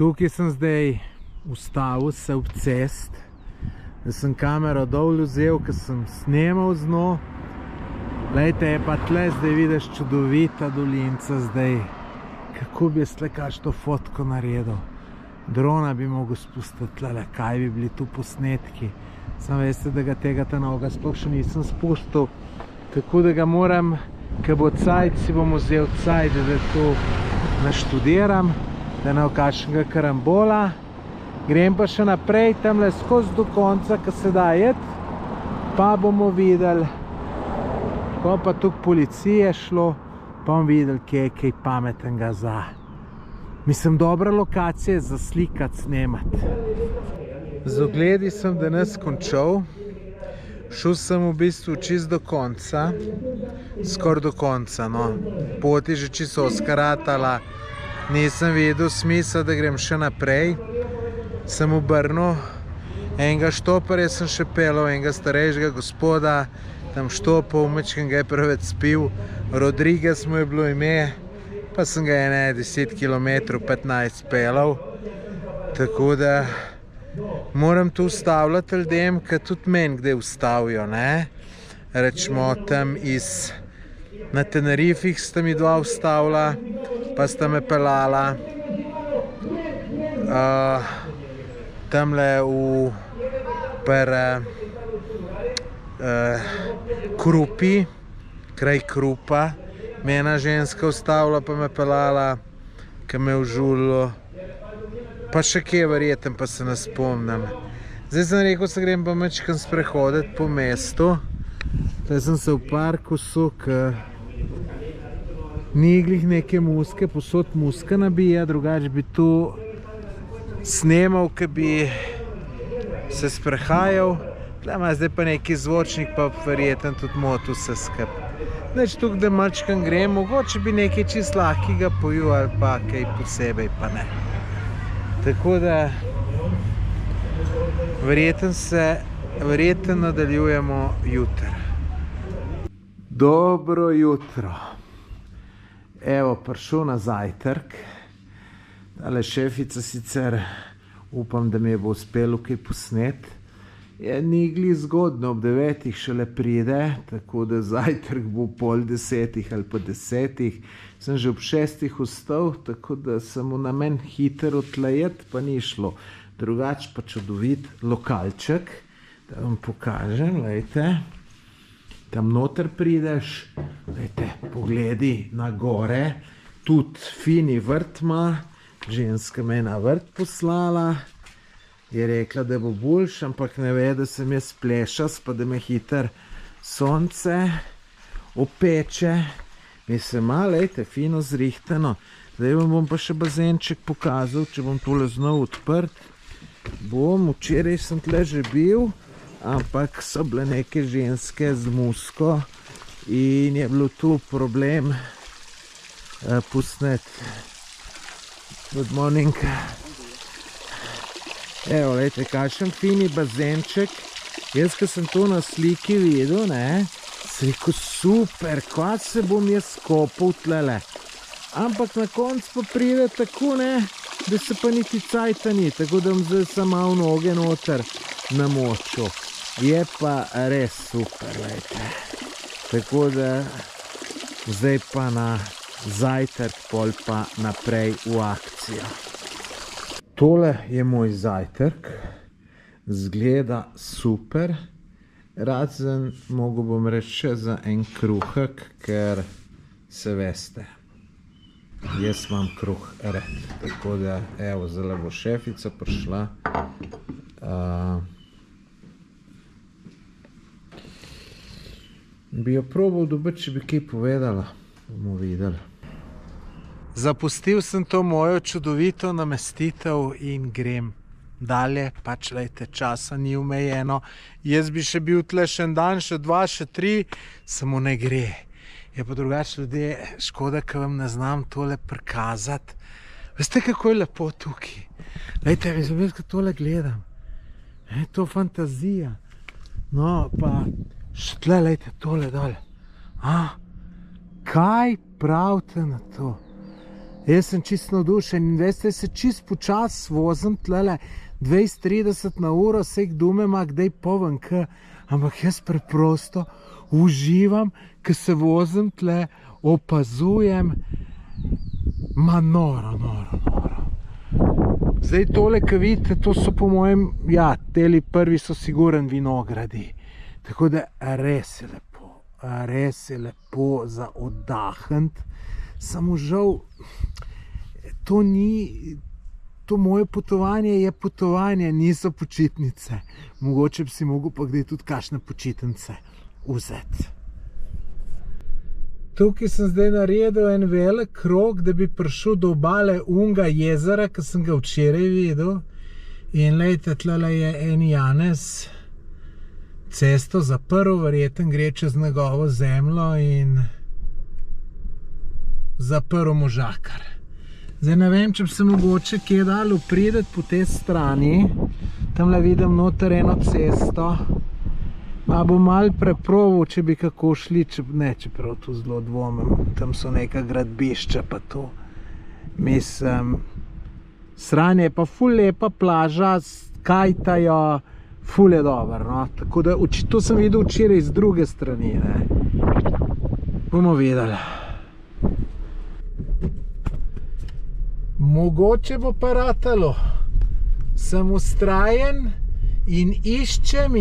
Tukaj sem zdaj ustavil se ob cest, da sem kamero dol vzel, ker sem snemal z njo. Glejte, je pa tle zdaj vidiš čudovita dolinca zdaj. Kako bi jaz tle kakšno fotko naredil? Drona bi mogel spustiti tle, kaj bi bili tu posnetki. Samo veste, da ga tega noga sploh še nisem spustil. Tako da ga moram, ko bo cajt, si bom vzel cajt, da to naštudiram, da ne bo kakšnega karambola. Grem pa še naprej, tamle skozi do konca, ko se da jet, pa bomo videli, ko pa tukaj policije šlo, pa bomo videli, kje je kaj pametnega za. Mislim, dobra lokacija je za slikat, snemati. Z ogledi sem danes končal. Šel sem v bistvu čisto do konca, skoraj do konca, no. Pot je že čisto skaratala, nisem vedel smisla, da grem še naprej. Sem obrnil, enega štoparja sem še pelal, enega starejšega gospoda, tam štopal, mečken ga je preveč spil, Rodriguez mu je bilo ime, pa sem ga 10 km 15 pelal, tako da moram tu ustavljati ljudem, ker tudi meni kdaj ustavijo, ne. Rečemo tam na Tenerifih sta mi dva ustavila, pa sta me pelala. Tamle Krupi, kraj Krupa, me ena ženska ustavila, pa me pelala, ki me je užulilo. Pa še kje verjetno, pa se ne spomnim. Zdaj sem rekel, se grem pa mečkam sprehoditi po mestu. Zdaj sem se v parku ker ni glih neke muske, posod muska nabija, drugače bi tu snemal, ki bi se sprehajal. Tle ima zdaj pa neki zvočnik, pa verjetno tudi motil vse skupaj. Neč tukaj, da mečkam grem, mogoče bi nekaj čist lahkega pojel ali pa kaj posebej, pa ne. Tako da verjetno nadaljujemo jutri. Dobro jutro. Evo, prišel na zajtrk. Tale šefica sicer upam, da mi bo uspelo kaj posnet. Ni glih zgodno, ob 9 šele pride, tako da zajtrk bo 9:30 ali pa 10. Sem že ob 6 vstal, tako da sem v namen hiter odtlejet, pa ni šlo. Drugače pa čudovit lokalček, da vam pokažem, lejte. Tam noter prideš, lejte, pogledi na gore, tudi fini vrt ima, ženska me je na vrt poslala. Je rekla, da bo boljš, ampak ne ve, da sem jaz plešast, pa da me hiter sonce opeče. Mislim, lejte, fino zrihtano. Zdaj vam bom pa še bazenček pokazal, če bom tole znov odprt. Včeraj sem tle že bil, ampak so bile neke ženske z musko in je bilo tu problem posneti. Good morning. Evo, lejte, kakšen fini bazenček. Jaz, ko sem to na sliki videl, ne, sem rekel, super, kva se bom jaz kopal tlele. Ampak na koncu pa pride tako, ne, da se pa niti cajta ni, tako da bom zdaj samo malo noge noter namočil. Je pa res super, lejte. Tako da zdaj pa na zajtrk, pol pa naprej v akcijo. Tole je moj zajtrk, zgleda super, razen mogel bom reči še za en kruhek, ker se veste, jaz imam kruh red, tako da, evo, zdaj bo šefica prišla. Bi jo probal dobiti, če bi kaj povedala, bomo videli. Zapustil sem to mojo čudovito namestitev in grem dalje, pač lejte, časa ni omejeno. Jaz bi še bil tle še en dan, še 2, še 3, samo ne gre. Je pa drugače, ljudje, škoda, ker vam ne znam tole prikazati. Veste, kako je lepo tukaj? Lejte, jaz ko tole gledam, je to fantazija. No, pa še tle, lejte, tole dole. Kaj pravite na to? Jaz sem čisto navdušen in veste, se čisto počas vozim tlele 20-30 na uro, vseh dumema, kdaj poven, ampak jaz preprosto uživam, ko se vozim tle, opazujem, ma noro. Zdaj tole, ko vidite, to so po mojem, ja, teli prvi so siguren vinogradi. Tako da res je lepo za oddahniti. Samo žal, to moje potovanje je potovanje, niso počitnice. Mogoče bi si mogel pa kdaj tudi kakšne počitnice vzeti. Tukaj sem zdaj naredil en velik krog, da bi prišel do obale unga jezera, ki sem ga včeraj videl. In lejte, tlele je en Janez cesto zaprl, verjetno gre čez njegovo zemljo in zaprl možakar. Zdaj ne vem, če bi se mogoče kje dalo prideti po tej strani. Tamle vidim noter eno cesto. Pa bom malo preproval, če bi kako šli, čeprav tu zelo dvomim. Tam so neka gradbišča pa to. Mislim, sranje je pa ful lepa plaža, kajtajo, ful je dober, no. Tako da, to sem videl včeraj z druge strani, ne. Bomo videli. Mogoče bo pa ratalo. Sem vztrajen in iščem,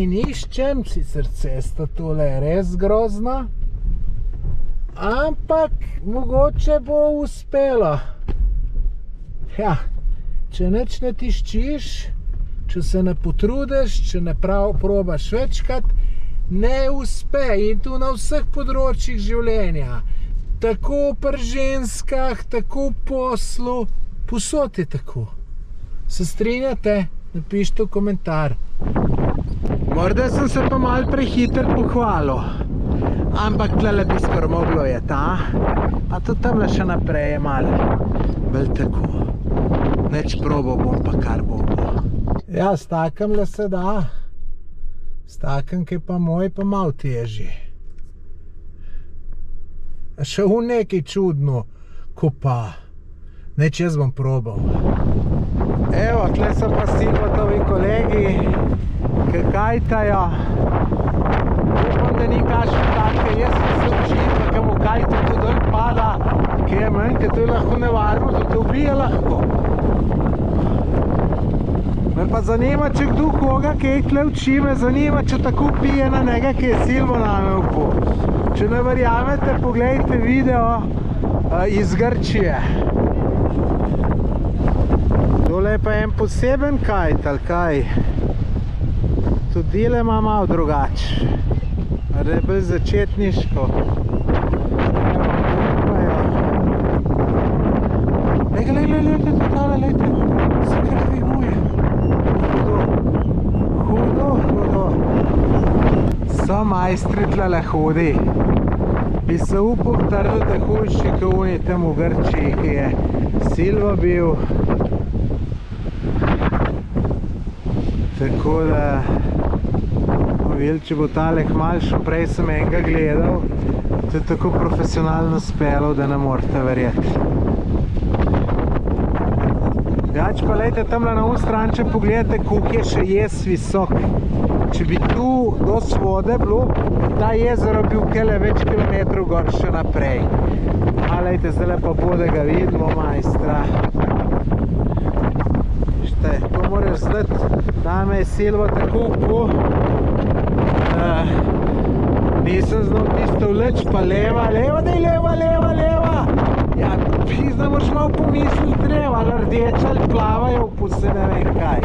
sicer cesta tole je res grozna, ampak mogoče bo uspelo. Ja, če nič ne tiščiš, če se ne potrudiš, če ne probaš večkrat, ne uspe. In tu na vseh področjih življenja. Tako pri ženskah, tako v poslu, povsod je tako. Se strinjate? Napišite v komentar. Morda sem se pa malo prehiter pohvalil. Ampak tlele bi skoraj moglo je ta. A tudi tamle še naprej je malo bolj tako. Neč probal bom pa kar bo. Ja, s takemle se da. S takem, ki je pa moj, pa malo težji. A še v nekaj čudno, ko pa. Neč jaz bom probal. Evo, tle so pa Silvotovi kolegi, ki kajtajo. Upam, da ni kakšen tak, ki jaz se učim, da ki mu kajta tu dol pada, ki je manj, ki to je lahko nevarno, da te ubije lahko. Me pa zanima, če kdo koga, ki je tle uči, me zanima, če tako pije na njega, ki je Silvo name upal. Če ne verjamete, pogledajte video iz Grčije. Tole je pa en poseben kajt, ali kaj. Tudi dele ima malo drugač. Da je bolj začetniško. Lejte, se kar dviguje. Hudo. So majstri tlele hodi. Bi se upal trditi, da hujši kot oni tam v Grčiji, ki je Silvo bil. Tako da, videli, če bo tale kmalu, še prej sem enega gledal, to je tako profesionalno spelo, da ne morate verjeti. Drugače pa lejte, tamle na stran, če pogledate, koliko je še jez visok. Če bi tu dosti vode bilo, ta jezero bi vkele več kilometrov gor še naprej. A lejte, zdaj pa bo, da ga vidimo, majstra. To moraš znati, tam je Silvo tako upal. Nisem znal tisto vleč, pa leva, daj leva. Ja, pizda moraš malo pomisliti treba, ali rdeča, ali plavajo, se ne vem kaj.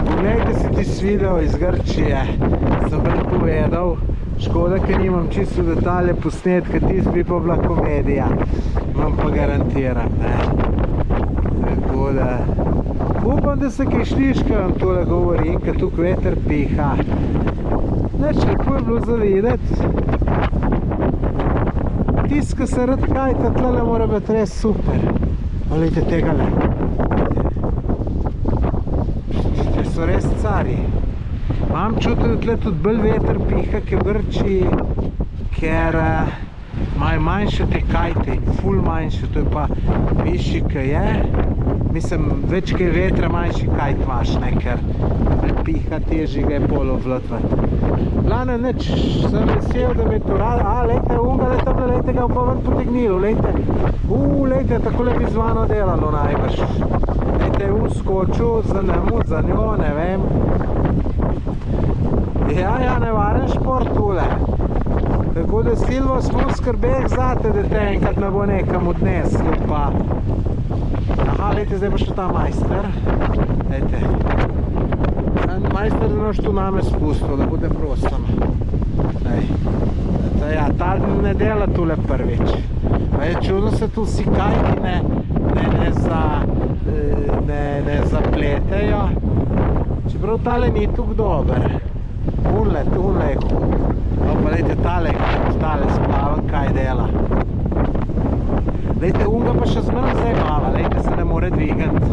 Poglejte si tisti video iz Grčije, sem prej povedal. Škoda, ker nimam čisto detalje posnetka, tisti bi pa bila komedija. Vam pa garantiram, ne. Tako da... Upam, da se kaj šliška vam tole govori in kad tuk veter piha. Neč, lepo je bilo zavedeti. Tist, ko se rad kajta, tlele mora biti res super. Olejte tegale. Te so res cari. Imam čutil, da tle tudi bolj veter piha, ki v Grčiji, ker imajo manjše te kajte in ful manjše, to je pa višji, ki je. Mislim, več kaj vetra, manjši kajt imaš, ne, ker piha težji ga je polo vltvati. Lane, nič, sem vesel, da me to rad, lejte, tamle, lejte ga pa ven potegnilo, lejte. Lejte, takole bi zvano delalo najbrž. Lejte, skočil za njemu, za njo, ne vem. Ja, nevaren šport tule. Tako da, Silvo, smo skrbeh zate, da te enkrat me bo nekam odneslo, pa... Aha, lejte, zdaj bo še ta majster. Lejte. Majster je tu name spustil, da bude prosim. Ja, ta ne dela tule prvič. Pa je čudno se tu vsi kajti ne zapletejo. Čeprav tale ni tuk dober. Unle je hud. Pa lejte, tale splaven kaj dela. Lejte, unga pa še zmrn zajebava, lejte, se ne more dvigati.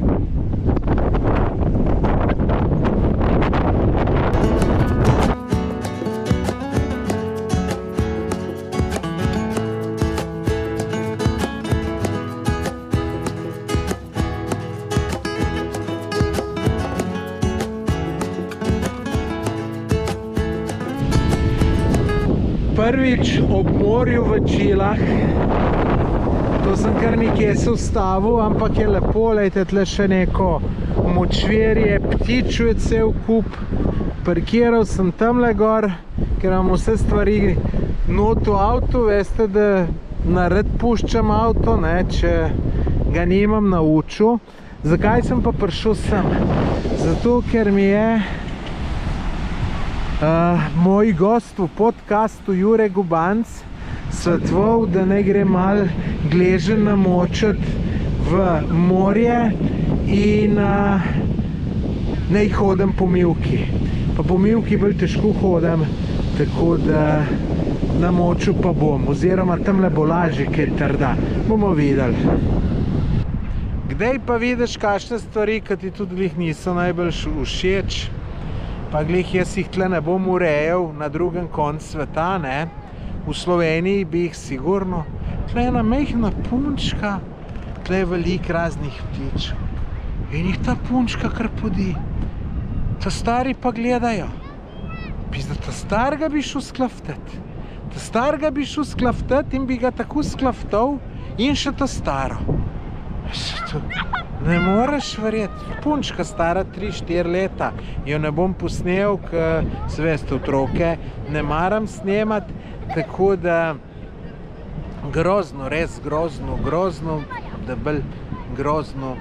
Prvič ob morju v Čilah. To sem kar nekje se ustavil, ampak je lepo, lejte, tle še neko močvirje, ptiču je cel kup. Parkiral sem tamle gor, ker imam vse stvari not v avtu, veste, da nared puščam avto, ne, če ga nimam naučil. Zakaj sem pa prišel sem? Zato, ker mi je moj gost v podcastu Jure Gubanc svetoval, da ne gre malo gležen namočiti v morje in ne hodim po mivki. Pa po mivki bolj težko hodim, tako da namočil pa bom, oziroma tamle bo lažje, kaj je trda. Bomo videli. Kdaj pa vidiš kakšne stvari, ki ti tudi glih niso najbolj všeč, pa glih jaz jih tle ne bom urejal na drugem koncu sveta, ne. V Sloveniji bi jih sigurno. Tle je ena mehna punčka, tle je veliko raznih ptičev. In jih ta punčka kar podi. Ta stari pa gledajo. Pizda, ta starega bi šel sklaftati. Ta starega bi šel sklaftati in bi ga tako sklaftal in še ta staro. Ne moreš verjeti. Punčka stara 3-4 leta. Jo ne bom posnel, ker se veste, otroke ne maram snemati. Tako da grozno, res grozno, da bolj grozno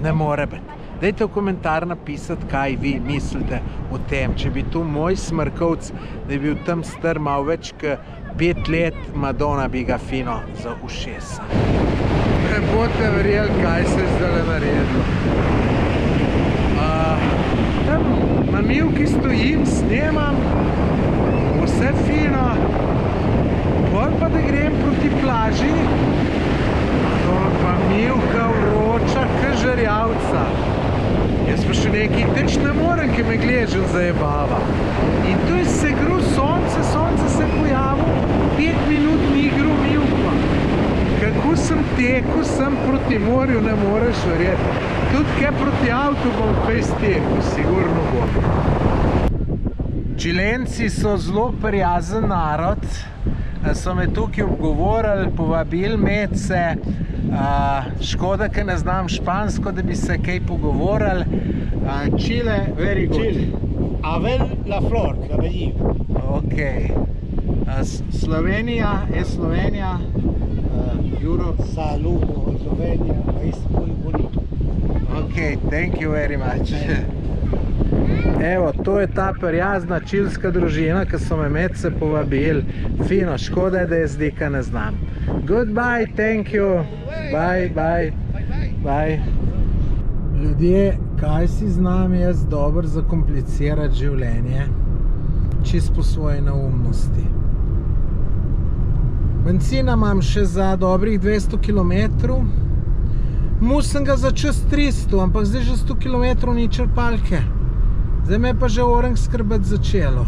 ne more biti. Dajte v komentar napisati, kaj vi mislite o tem. Če bi tu moj smrkovc, da je bil tam star malo več kot 5 let, Madonna bi ga fino za ušesa. Ne boste verjeli, kaj se je zdaj naredilo. Tam na mivki stojim, snemam, vse fino. Bolj pa da grem proti plaži, pa mivka vroča k žerjavca. Jaz pa še nekaj teč ne morem, ki me gležen zajebava. In tu je se gru sonce se pojavil, 5 minut mi igru mivka. Kako sem tekel sem proti morju, ne moreš verjeti. Tudi kaj proti avtu bom kaj stekel, sigurno bom. Čilenci so zelo prijazen narod. So me tukaj obgovorili, povabili med se. Škoda, ker ne znam špansko, da bi se kaj pogovorili. Chile, very good. Chile. Abel la flor, la belliva. Ok. Slovenija, Slovenija. Europe. Saludo, Slovenija, país muy bonito. Ok, thank you very much. Evo, to je ta prijazna čilska družina, ki so me med se povabili. Fino, škoda je, da jaz dika ne znam. Goodbye, thank you. Bye. Ljudje, kaj si znam jaz dobro zakomplicirati življenje? Čist po svoji neumnosti. Bencina imam še za dobrih 200 km. Musem ga za čez 300, ampak zdaj že 100 km ni črpalke. Zdaj me pa že orang skrbeti začelo.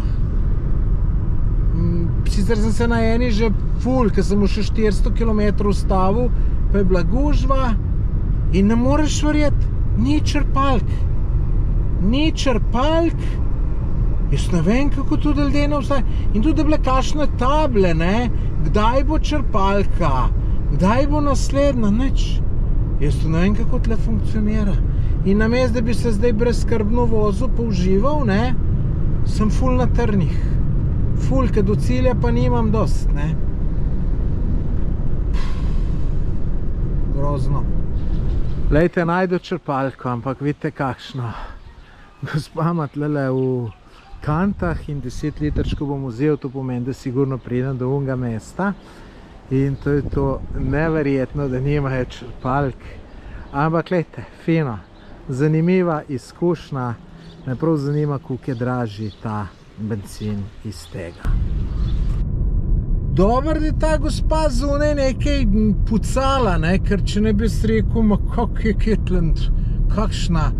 sicer sem se na eni že ful, ker sem mu še 400 km ustavil, pa je bila gužva in ne moreš verjeti, ni črpalk. Ni črpalk. Jaz ne vem, kako to ljudje ne obstaja. In tudi bile kakšne table, ne, kdaj bo črpalka, kdaj bo naslednja, nič. Jaz to ne vem, kako tle funkcionira. In namesto, da bi se zdaj brezskrbno vozil, pa užival, ne, sem ful na trnih. Ful, ker do cilja pa nimam dost, ne. Grozno. Lejte, najdu črpalko, ampak vidite kakšno. Gospa ima tlele v kantah in 10 litrčko bom vzel, to pomeni, da sigurno pridem do unga mesta. In to je to neverjetno, da nimajo črpalk. Ampak lejte, fino, zanimiva izkušnja. Me prav zanima, koliko je dražji ta bencin iz tega. Dobro, da je ta gospa zunaj nekaj pucala, ne? Ker če ne bi si rekel, ma kak je Kitland, kakšna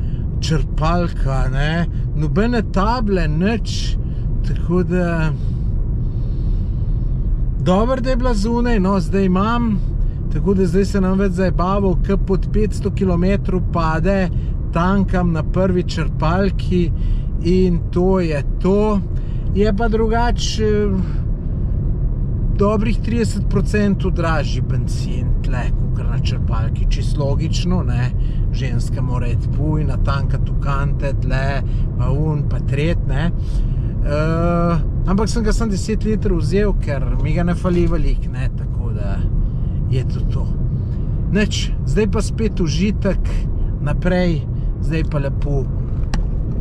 črpalka, ne? Nobene table, nič. Tako da... Dobro, da je bila zunaj, no, zdaj imam. Tako da zdaj se nam več zajebaval, ke pod 500 km pade, tankam na prvi črpalki in to je to. Je pa drugače dobrih 30% dražji bencin tle, kakor na črpalki, čisto logično, ne. Ženska mora iti puj, natankati v kante tle, pa pa tret, ne. Ampak sem ga 10 litrov vzel, ker mi ga ne fali veliko, ne, tako da je to. Nič, zdaj pa spet užitek naprej, zdaj pa lepo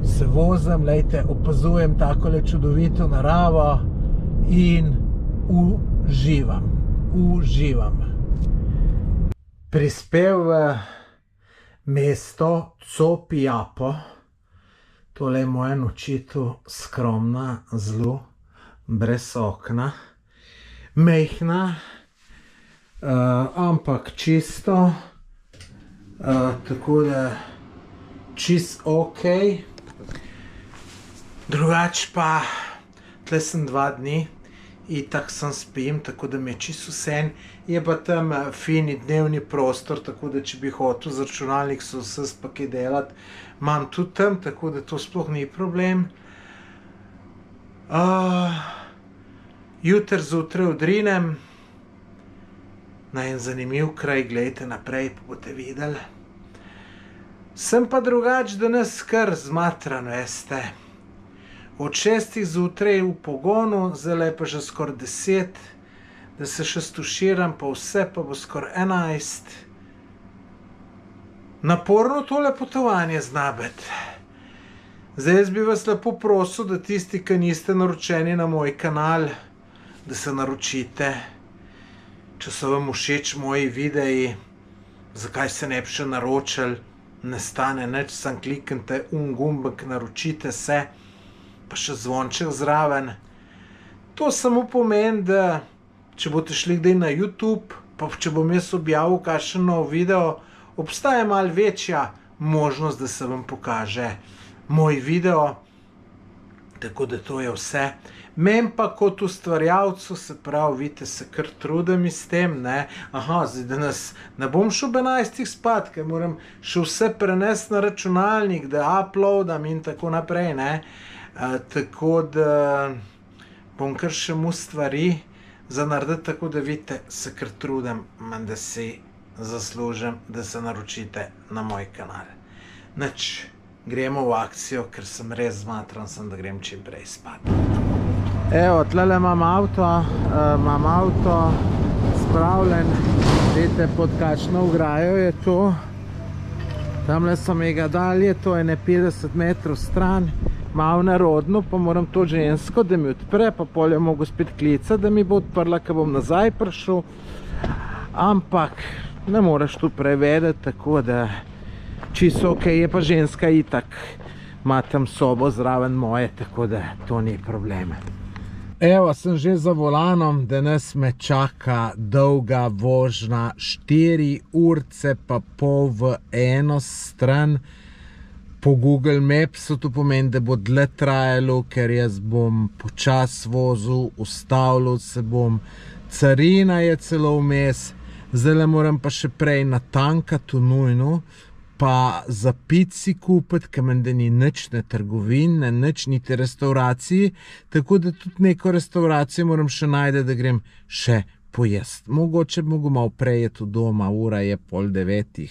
se vozim, lejte, opazujem takole čudovito naravo in uživam. Prispel v mesto Copiapo, tole je moja nočitev skromna, zelo, brez okna, mejhna, ampak čisto, tako da čist ok. Drugače pa, tle sem 2 dni, itak sem spim, tako da mi je čisto vseeno. Je pa tam fini dnevni prostor, tako da če bi hotel z računalnik so vse spake delati, imam tudi tam, tako da to sploh ni problem. Jutri zjutraj odrinem na en zanimiv kraj, gledajte naprej, pa boste videli. Sem pa drugač danes kar zmatran, veste. Od 6 zjutraj v pogonu, zdaj je pa že skoraj 10, da se še stuširam, pa vse pa bo skoraj 11. Naporno tole potovanje zna biti. Zdaj jaz bi vas lepo prosil, da tisti, ki niste naročeni na moj kanal, da se naročite. Če so vam všeč moji videi, zakaj se ne bi še naročili, ne stane nič, samo kliknite gumbek, naročite se, pa še zvonček zraven. To samo pomeni, da če boste šli kdaj na YouTube, pa če bom jaz objavil kakšen nov video, obstaja malo večja možnost, da se vam pokaže moj video. Tako da to je vse. Meni pa kot ustvarjalcu, se pravi, vidite, se kar trudim s tem, ne. Aha, zdaj danes ne bom šel ob 11 spat, ker moram še vse prenesti na računalnik, da uploadam in tako naprej, ne. Tako da bom kar še mu stvari za narediti, tako da vidite, se kar trudim, da si zaslužim, da se naročite na moj kanal. Nič, gremo v akcijo, ker sem res zmatran, da grem čim prej spat. Evo, tlele imam avto spravljen, vidite, pod kakšno ograjo je to. Tamle so mi ga dalje, to je ne 50 metrov stran. Malo nerodno, pa moram to žensko, da mi odpre, pa pol jo mogo spet klicati, da mi bo odprla, ko bom nazaj prišel. Ampak ne moraš tu prevedeti, tako da čisto ok, je pa ženska itak. Ima tam sobo zraven moje, tako da to ni problem. Evo, sem že za volanom, danes me čaka dolga vožnja, 4 urce pa pol v eno stran. Po Google Mapsu to pomeni, da bo dlje trajalo, ker jaz bom počas vozil, ustavljal se bom, carina je celo vmes, zdaj moram pa še prej natankati v nujno, pa za pici kupiti, ker meni da ni nič ne trgovine, nič niti restauraciji, tako da tudi neko restauracijo moram še najti, da grem še pojesti. Mogoče bi mogel malo prej jeti v doma, ura je 8:30.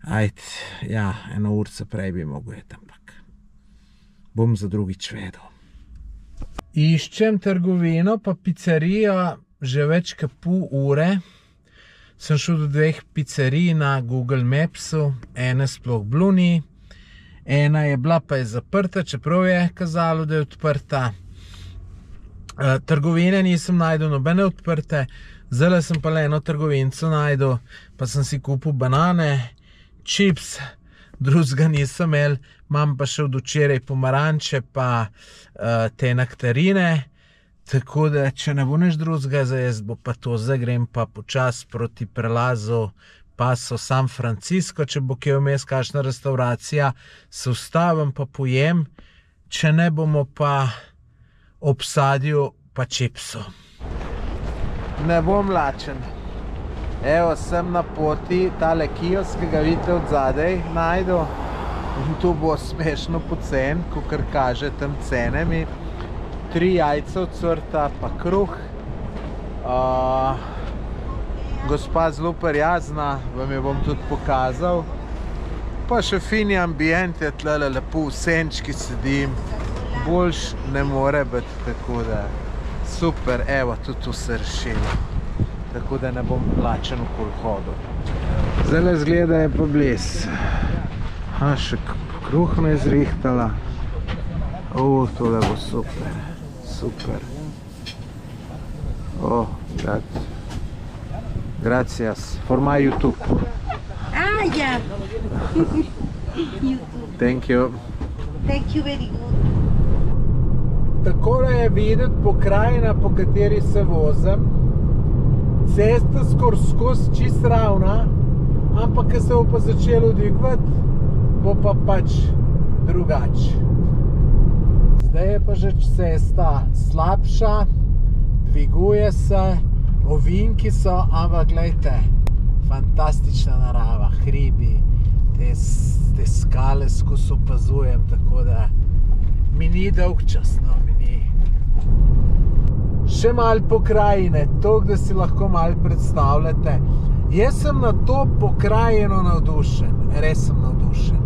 Ajde, ja, 1 urca prej bi mogel jeti, ampak bom za drugič vedel. Iščem trgovino pa pizzerijo že več kot pol ure. Sem šel do 2 pizzerij na Google Mapsu, ene sploh bilo ni, ena je bila pa je zaprta, čeprav je kazalo, da je odprta. Trgovine nisem najdel nobene odprte, zdaj sem pa le eno trgovinco najdel, pa sem si kupil banane, čips, drugega nisem imel, imam pa še od včeraj pomaranče pa te nektarine, tako da če ne bo nič drugega za jaz, bo pa to, zdaj grem pa počas proti prelazu Paso San Francisco, če bo kje vmes kakšna restauracija, se ustavim pa pojem, če ne bomo pa ob sadju pa čipsu. Ne bom lačen. Evo, sem na poti, tale kiosk, ki ga vidite od zadaj, najdu. In tu bo smešno pocen, kakor kaže tam cene mi. 3 jajca ocvrta, pa kruh. Gospa zelo prijazna, vam jo bom tudi pokazal. Pa še fini ambient je tlele, lepo v senčki sedim. Boljš ne more biti, tako da super, evo, tudi tu se rešilo. Tako da ne bom plačen okoli hodil. Zdaj zgleda je pa bles. Še kruh me je zrihtala. Tole bo super. Super. Gracias for my YouTube. Yeah. YouTube. Thank you. Thank you very good. Takole je videti pokrajina, po kateri se vozim. Cesta skozi čist ravna, ampak ko se bo pa začelo dvigovati, bo pa pač drugač. Zdaj je pa že cesta slabša, dviguje se, ovinki so, ampak glejte, fantastična narava, hribi, te skale skozi opazujem, tako da mi ni dolg čas, no, mi ni. Še malo pokrajine, toliko, da si lahko malo predstavljate. Jaz sem na to pokrajino navdušen, res sem navdušen.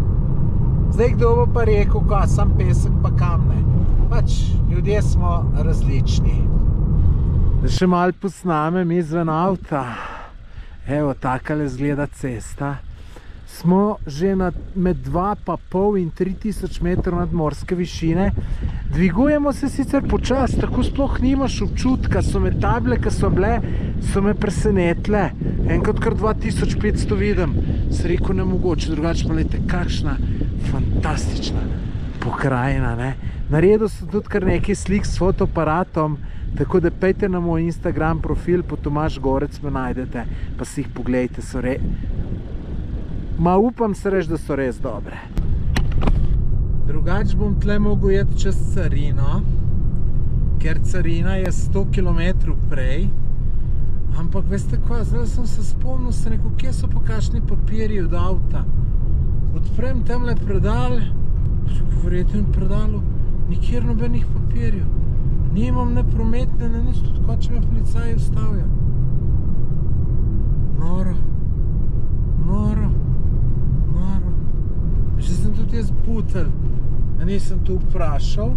Zdaj, kdo bo pa rekel, sam pesek pa kamne. Pač, ljudje smo različni. Da še malo posnamem izven avta. Evo, takale zgleda cesta. Smo že med 2,5 in 3.000 metrov nadmorske višine. Dvigujemo se sicer počas, tako sploh nimaš občutka, so me table, ki so bile, so me presenetle. Enkrat kar 2500 vidim, se rekel nemogoče, drugače pa lejte, kakšna fantastična pokrajina, ne. Naredil sem tudi kar nekaj slik s fotoaparatom, tako da pejte na moj Instagram profil, po Tomaž Gorec me najdete, pa si jih poglejte, so upam se reči, da so res dobre. Drugač bom tle mogel jeti čez carino, ker carina je 100 km prej, ampak veste kva, zdaj sem se spomnil, se rekel, kje so pa kakšni papirji od avta. Odprem tamle predal, verjetno v predalu, nikjer nobenih papirjev. Nimam ne prometne, ne nič, tudi kot če me policaji ustavijo. Noro. Že sem tudi jaz butelj, da nisem tu vprašal,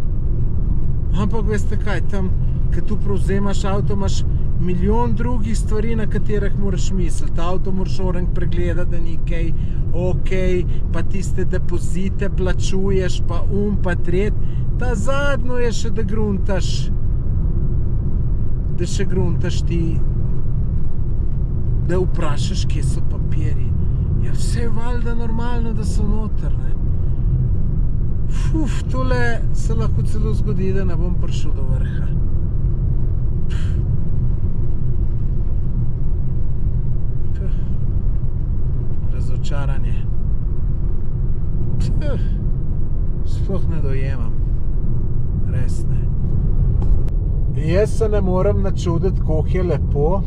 ampak veste kaj, tam, ko tu prevzemaš avto, imaš milijon drugih stvari, na katerih moraš misliti. Avto moraš orang pregledati, da ni kaj ok, pa tiste depozite plačuješ, pa pa tret. Ta zadnjo je še, da gruntaš ti, da vprašaš, kje so papirji. Ja, vse je valjda normalno, da so noter, ne. Tole se lahko celo zgodi, da ne bom prišel do vrha. Razočaranje. Sploh ne dojemam. Res ne. Jaz se ne morem načuditi, koliko je lepo.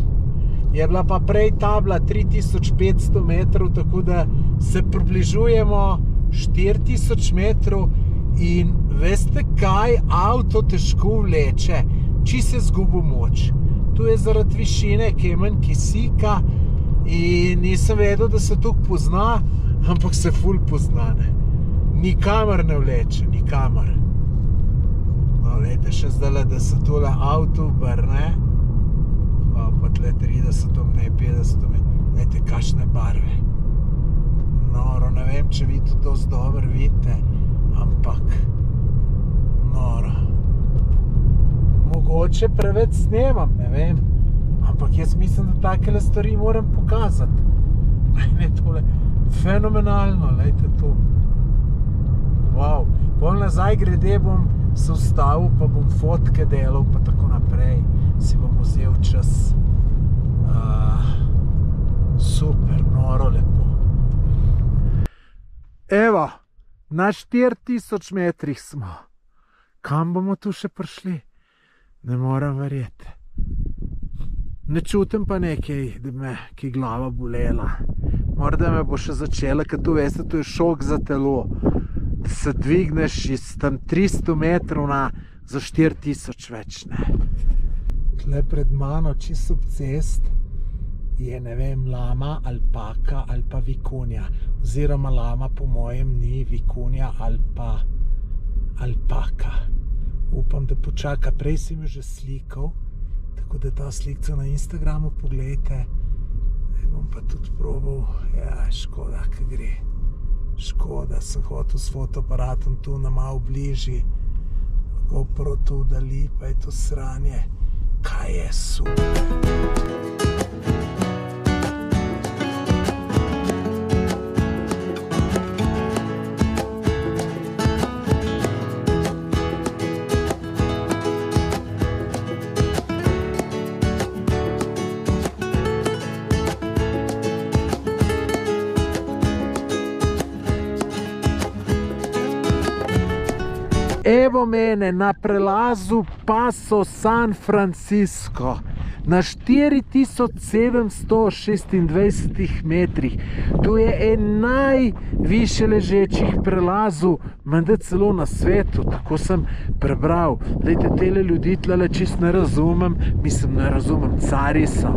Je bila pa prej tabla 3500 metrov, tako da se približujemo 4000 metrov in veste kaj, avto težko vleče, če se zgubi moč. Tu je zaradi višine, ki je manj kisika in nisem vedel, da se tukaj pozna, ampak se ful pozna, ne. Nikamor ne vleče, nikamor. No, lejte, še zdaj, da se tole avto obrne, pa tle 30, ne 50, lejte, kakšne barve. Noro, ne vem, če vi to dosti dobro vidite, ampak noro. Mogoče preveč snemam, ne vem, ampak jaz mislim, da takele stvari moram pokazati. Meni je tole fenomenalno, lejte to. Wow, pol nazaj grede bom se ustavil, pa bom fotke delal, pa tako naprej. Si bom vzel čas. Super, noro lepo. Evo, na 4000 metrih smo. Kam bomo tu še prišli? Ne moram verjeti. Ne čutim pa nekaj, da me ki glava bolela. Morda me bo še začela, ker tu veste, tu je šok za telo. Da se dvigneš iz tam 300 metrov za 4000 več, ne. Tle pred mano, čisto ob cest, je, ne vem, lama, alpaka ali pa vikunja. Oziroma lama po mojem ni vikunja ali pa alpaka. Upam, da počaka. Prej si me že slikal, tako da ta slikca na Instagramu pogledajte. Bom pa tudi probal. Ja, škoda, kaj gre. Škoda, sem hotel s fotoaparatom tu na malo bližji. GoPro tu dali, pa je to sranje. Kaj je super. Evo mene na prelazu Paso San Francisco na 4726 metrih. To je en najviše ležečih prelazov, menda celo na svetu, tako sem prebral. Lejte, tele ljudi tlele čist ne razumem, mislim, ne razumem, cari so.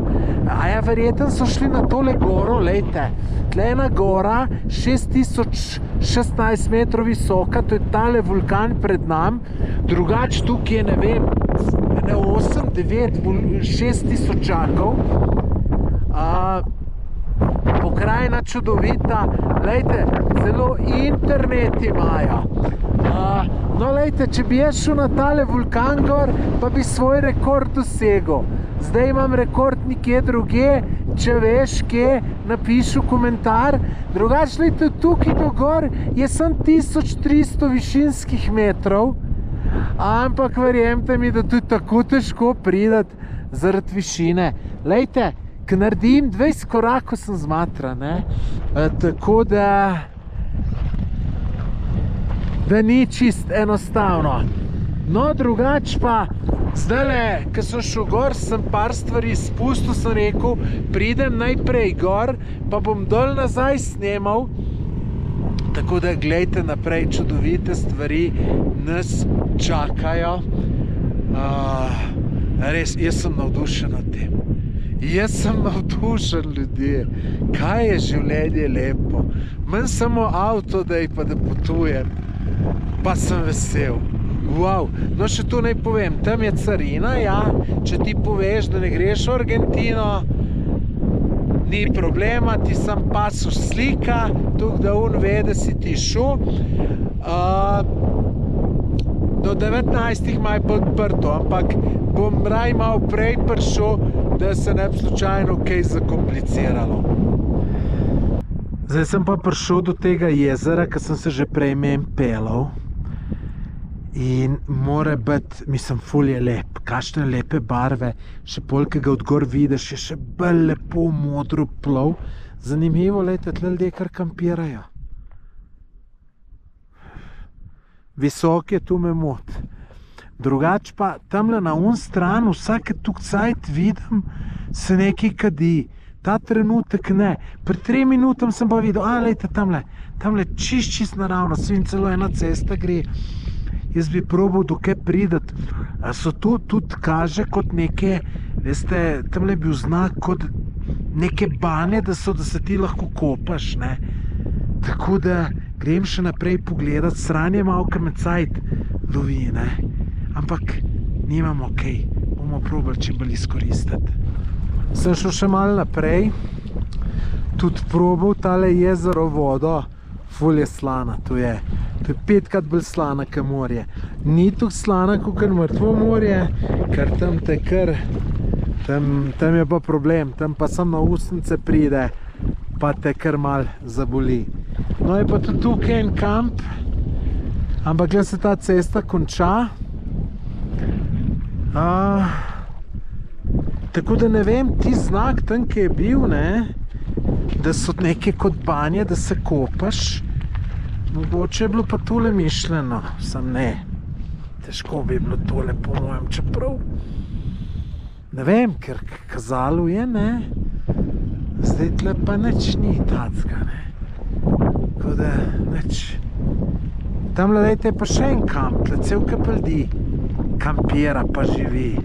A ja, verjetno so šli na tole goro, lejte, tle je ena gora, 6016 metrov visoka, to je tale vulkan pred nam, drugač tukaj je, ne vem, 8, 9, 6 tisočakov. Pokrajina čudovita, lejte, celo internet imajo. No, lejte, če bi jaz šel na tale vulkan gor, pa bi svoj rekord dosegel. Zdaj imam rekord nekje druge, če veš, kje, napiši v komentar. Drugač, lejte, tukaj do gor je samo 1300 višinskih metrov, ampak verjemite mi, da tudi tako težko prideti zaradi višine. Lejte, ko naredim 20 korakov, sem zmatran, ne? Tako da ni čist enostavno. No, drugač pa, zdajle, ko sem šel gor, sem par stvari spustil, sem rekel, pridem najprej gor, pa bom dol nazaj snemal. Tako da gledajte naprej, čudovite stvari nas čakajo. Res, jaz sem navdušen nad tem. Jaz sem navdušen, ljudje. Kaj je življenje lepo. Manj samo avto, da potujem. Pa sem vesel. Wow. No, še tu naj povem, tam je carina, ja. Če ti poveš, da ne greš v Argentino, ni problema, ti sam pasoš slika, tukaj da on ve, da si ti šel. Do 19 imajo pa odprto, ampak bom raj malo prej prišel, da se ne bi slučajno kaj zakompliciralo. Zdaj sem pa prišel do tega jezera, ker sem se že prej mem pelal. In mora biti, mislim, ful je lep, kakšne lepe barve, še polk ga odgor vidiš, je še bolj lepo modro plov. Zanimivo, lejte, tle ljudje kar kampirajo. Visoke, tu me mot. Drugač pa tamle na un stran vsake tuk cajt vidim, se nekaj kadi. Ta trenutek ne. Pri 3 minutam sem pa videl, lejte tamle čist naravno, svim celo ena cesta gre. Jaz bi probal dokaj prideti. So tu tudi kaže kot neke, veste, tamle je bil znak kot neke bane, da se ti lahko kopaš, ne. Tako da grem še naprej pogledat, sranje malo, ker me cajt lovi, ne. Ampak nimamo kaj, bomo probali čim bolj izkoristiti. Sem šel še malo naprej, tudi probal tale jezero vodo, ful je slana, to je 5krat bolj slana kot morje. Ni tako slana kot mrtvo morje, ker tam te kar, tam je pa problem, tam pa sam na ustnice pride, pa te kar mal zaboli. No je pa tudi tukaj en kamp, ampak gleda se ta cesta konča. Tako da ne vem, ti znak tam, ki je bil, ne, da so neke kot banje, da se kopaš. Mogoče je bilo pa tole mišljeno, sam ne. Težko bi bilo tole po mojem, čeprav. Ne vem, ker kazalo je, ne. Zdaj tle pa nič ni tacga, ne. Tako da nič. Tamle lejte pa še en kamp, tle cel kup ljudi kampira pa živi.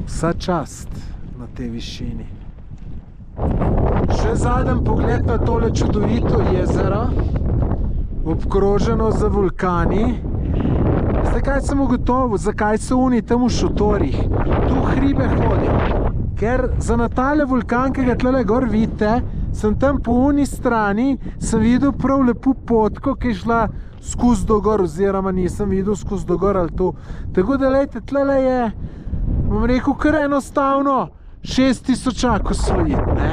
Vsa čast na tej višini. Še zadnji pogled na tole čudovito jezero, obkroženo z vulkani. Zdaj, kaj sem ugotovil, zakaj so oni tam v šotorih? Tu hribe hodijo. Ker za na tale vulkan, ki ga tlele gor vidite, sem tam po uni strani, sem videl prav lepo potko, ki je šla skozi do gor, oziroma nisem videl skozi do gor ali to. Tako da, lejte, tlele je, bom rekel, kar enostavno 6000 osvojiti, ne.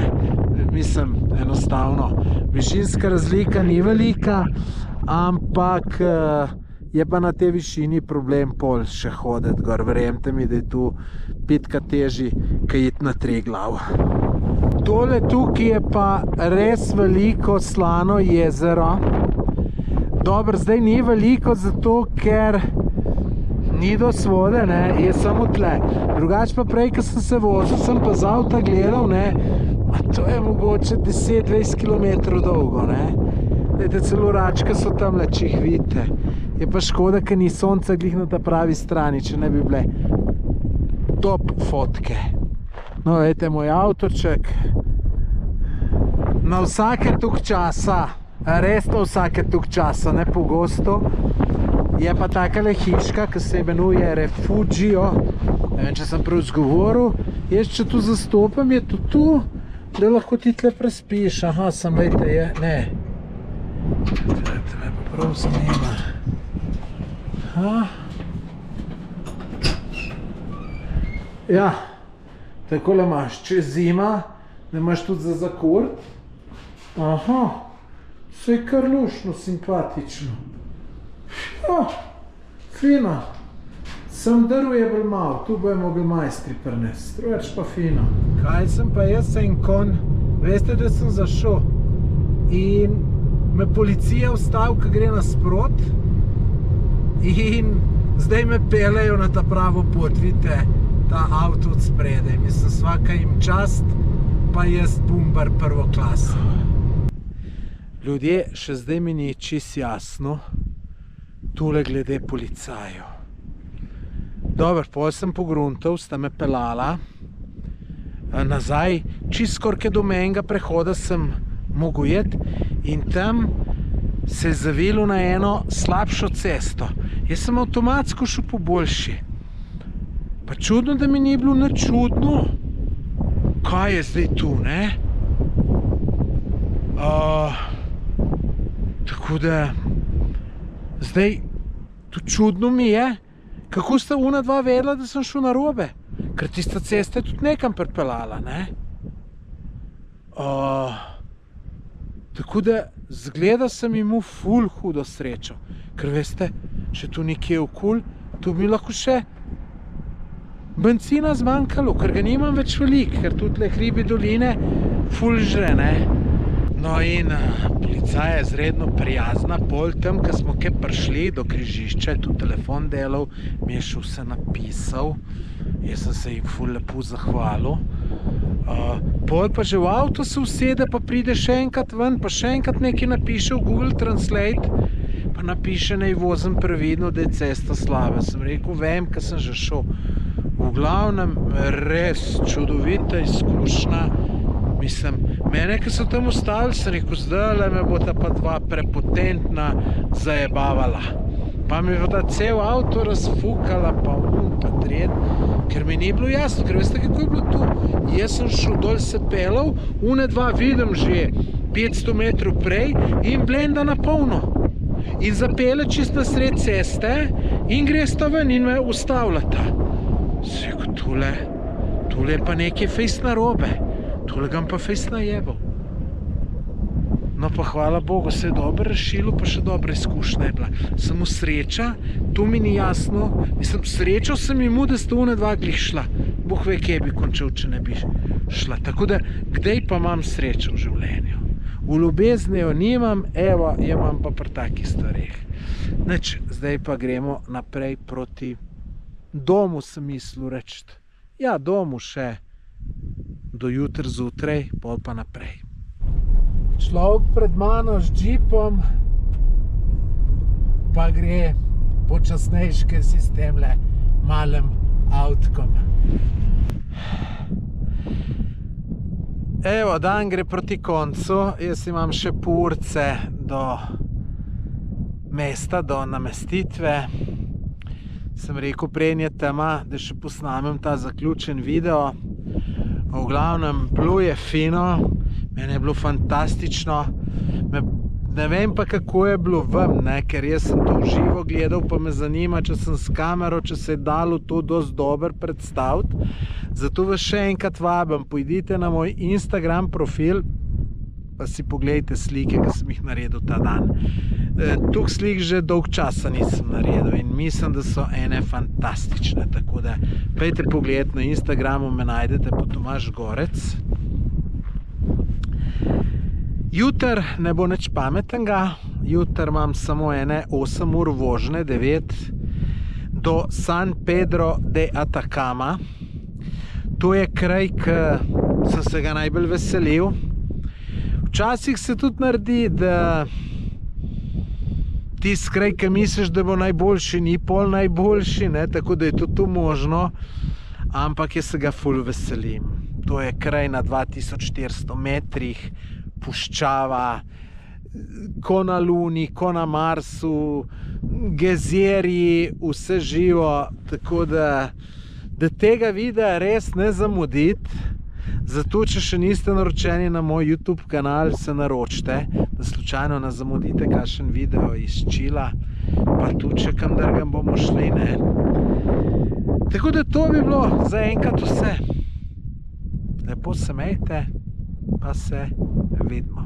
Mislim, enostavno. Višinska razlika ni velika, ampak je pa na tej višini problem pol še hoditi gor. Verjemite mi, da je tu 5krat težji, kaj iti na Triglav. Tole tukaj je pa res veliko slano jezero. Dobro, zdaj ni veliko, zato ker ni dosti vode, ne, je samo tle. Drugač pa prej, ko sem se vozil, sem pa z avta gledal, ne, a to je mogoče 10-20 km dolgo, ne. Dajte, celo račke so tamle, če jih vidite. Je pa škoda, ker ni sonca glih na ta pravi strani, če ne bi bile top fotke. No, dajte, moj avtoček. Na vsake tok časa, res na vsake tok časa, ne pogosto, je pa takale hiška, ki se imenuje Refugio. Ne vem, če sem prav izgovoril. Jaz, če tu zastopam, je to tu, da lahko ti tle prespiš. Aha, sem, vejte, je, ne. To me pa prav zanima. Aha. Ja, takole imaš, če je zima, da imaš tudi za zakurt. Aha, vse je kar lušno, simpatično. Ja, fino. Sem drv je bolj malo, tu bojo mogli majstri prinesti, drugač pa fino. Kaj sem pa jaz en konj? Veste, da sem zašel in me policija ustavil, ko gre nasprot in zdaj me pelejo na ta pravo pot, vidite, ta avto od spredaj. Mislim, svaka jim čast, pa jaz bumbar prvoklasno. Ljudje, še zdaj mi ni čisto jasno, tule glede policajev. Dobro, pol sem pogruntal, sta me pelala nazaj, čisto skoraj do mejnega prehoda sem mogel jeti in tam se je zavilo na eno slabšo cesto. Jaz sem avtomatsko šel po boljši. Pa čudno, da mi ni bilo nič čudno. Kaj je zdaj tu, ne? Tako da zdaj tu čudno mi je, kako sta ona dva vedela, da sem šel narobe. Ker tista cesta je tudi nekam pripeljala, ne? Tako da zgleda sem imel ful hudo srečo. Ker veste, še tu nekje okoli, tu bi lahko še bencina zmanjkalo, ker ga nimam več veliko, ker tudi le hribi doline ful žre, ne? No in policaja je izredno prijazna, pol tam, ko smo kaj prišli do križišča, tu telefon delal, mi je še vse napisal, jaz sem se jim ful lepo zahvalil. Pol pa že v avto se usede, pa pride še enkrat ven, pa še enkrat nekaj napiše v Google Translate, pa napiše, naj vozim previdno, da je cesta slaba. Sem rekel, vem, ker sem že šel. V glavnem, res čudovita izkušnja. Mislim, mene, ki so tam ostali, sem rekel, zdaj me bo ta pa dva prepotentna zajebavala. Pa mi bo ta cel avto razfukala, pa pa tret, ker mi ni bilo jasno, ker veste, kako je bilo tu. Jaz sem šel dol se pelal, une dva vidim že 500 metrov prej in blenda na polno. In zapele čisto na sred ceste in gresta ven in me ustavljata. Sem rekel, tule je pa nekaj fejs narobe. Tole ga pa fejs najebal. No pa hvala Bogu, se je dobro rešilo, pa še dobra izkušnja je bila. Samo sreča, to mi ni jasno. Mislim, srečal sem jim, da sta une dva glih šla. Bog ve, kje bi končal, če ne bi šla. Tako da, kdaj pa imam srečo v življenju? V ljubezni jo nimam, evo, jo imam pa pri takih stvareh. Nič, zdaj pa gremo naprej proti domu, sem mislil reči. Ja, domu še. Do jutri zjutraj, pol pa naprej. Človek pred mano z džipom pa gre počasnejš, ker si s temle malem avtkom. Evo, dan gre proti koncu, jaz imam še pol urce do mesta, do namestitve. Sem rekel, prej je tema, da še posnamem ta zaključen video. V glavnem, bilo je fino, meni je bilo fantastično. Ne vem pa, kako je bilo vam, ker jaz sem to v živo gledal, pa me zanima, če sem s kamero, če se je dalo to dosti dobro predstaviti. Zato vas še enkrat vabim, pojdite na moj Instagram profil, pa si pogledajte slike, ki sem jih naredil ta dan. Tuk slik že dolg časa nisem naredil in mislim, da so ene fantastične, tako da pejte pogledati na Instagramu, me najdete po Tomaž Gorec. Jutr ne bo nič pametnega, jutr imam samo ene 8 ur vožnje, 9 do San Pedro de Atacama. To je kraj, ki sem se ga najbolj veselil. Včasih se tudi naredi, da tisti kraj, ki misliš, da bo najboljši, ni pol najboljši, tako da je tudi to možno, ampak jaz se ga ful veselim. To je kraj na 2400 metrih, puščava, ko na Luni, ko na Marsu, gezerji, vse živo, tako da tega videa res ne zamuditi. Zato, če še niste naročeni na moj YouTube kanal, se naročite, da slučajno ne zamudite kakšen video iz Čila, pa tudi če kam drugam bomo šli, Tako da to bi bilo za enkrat vse. Lepo se imejte, pa se vidimo.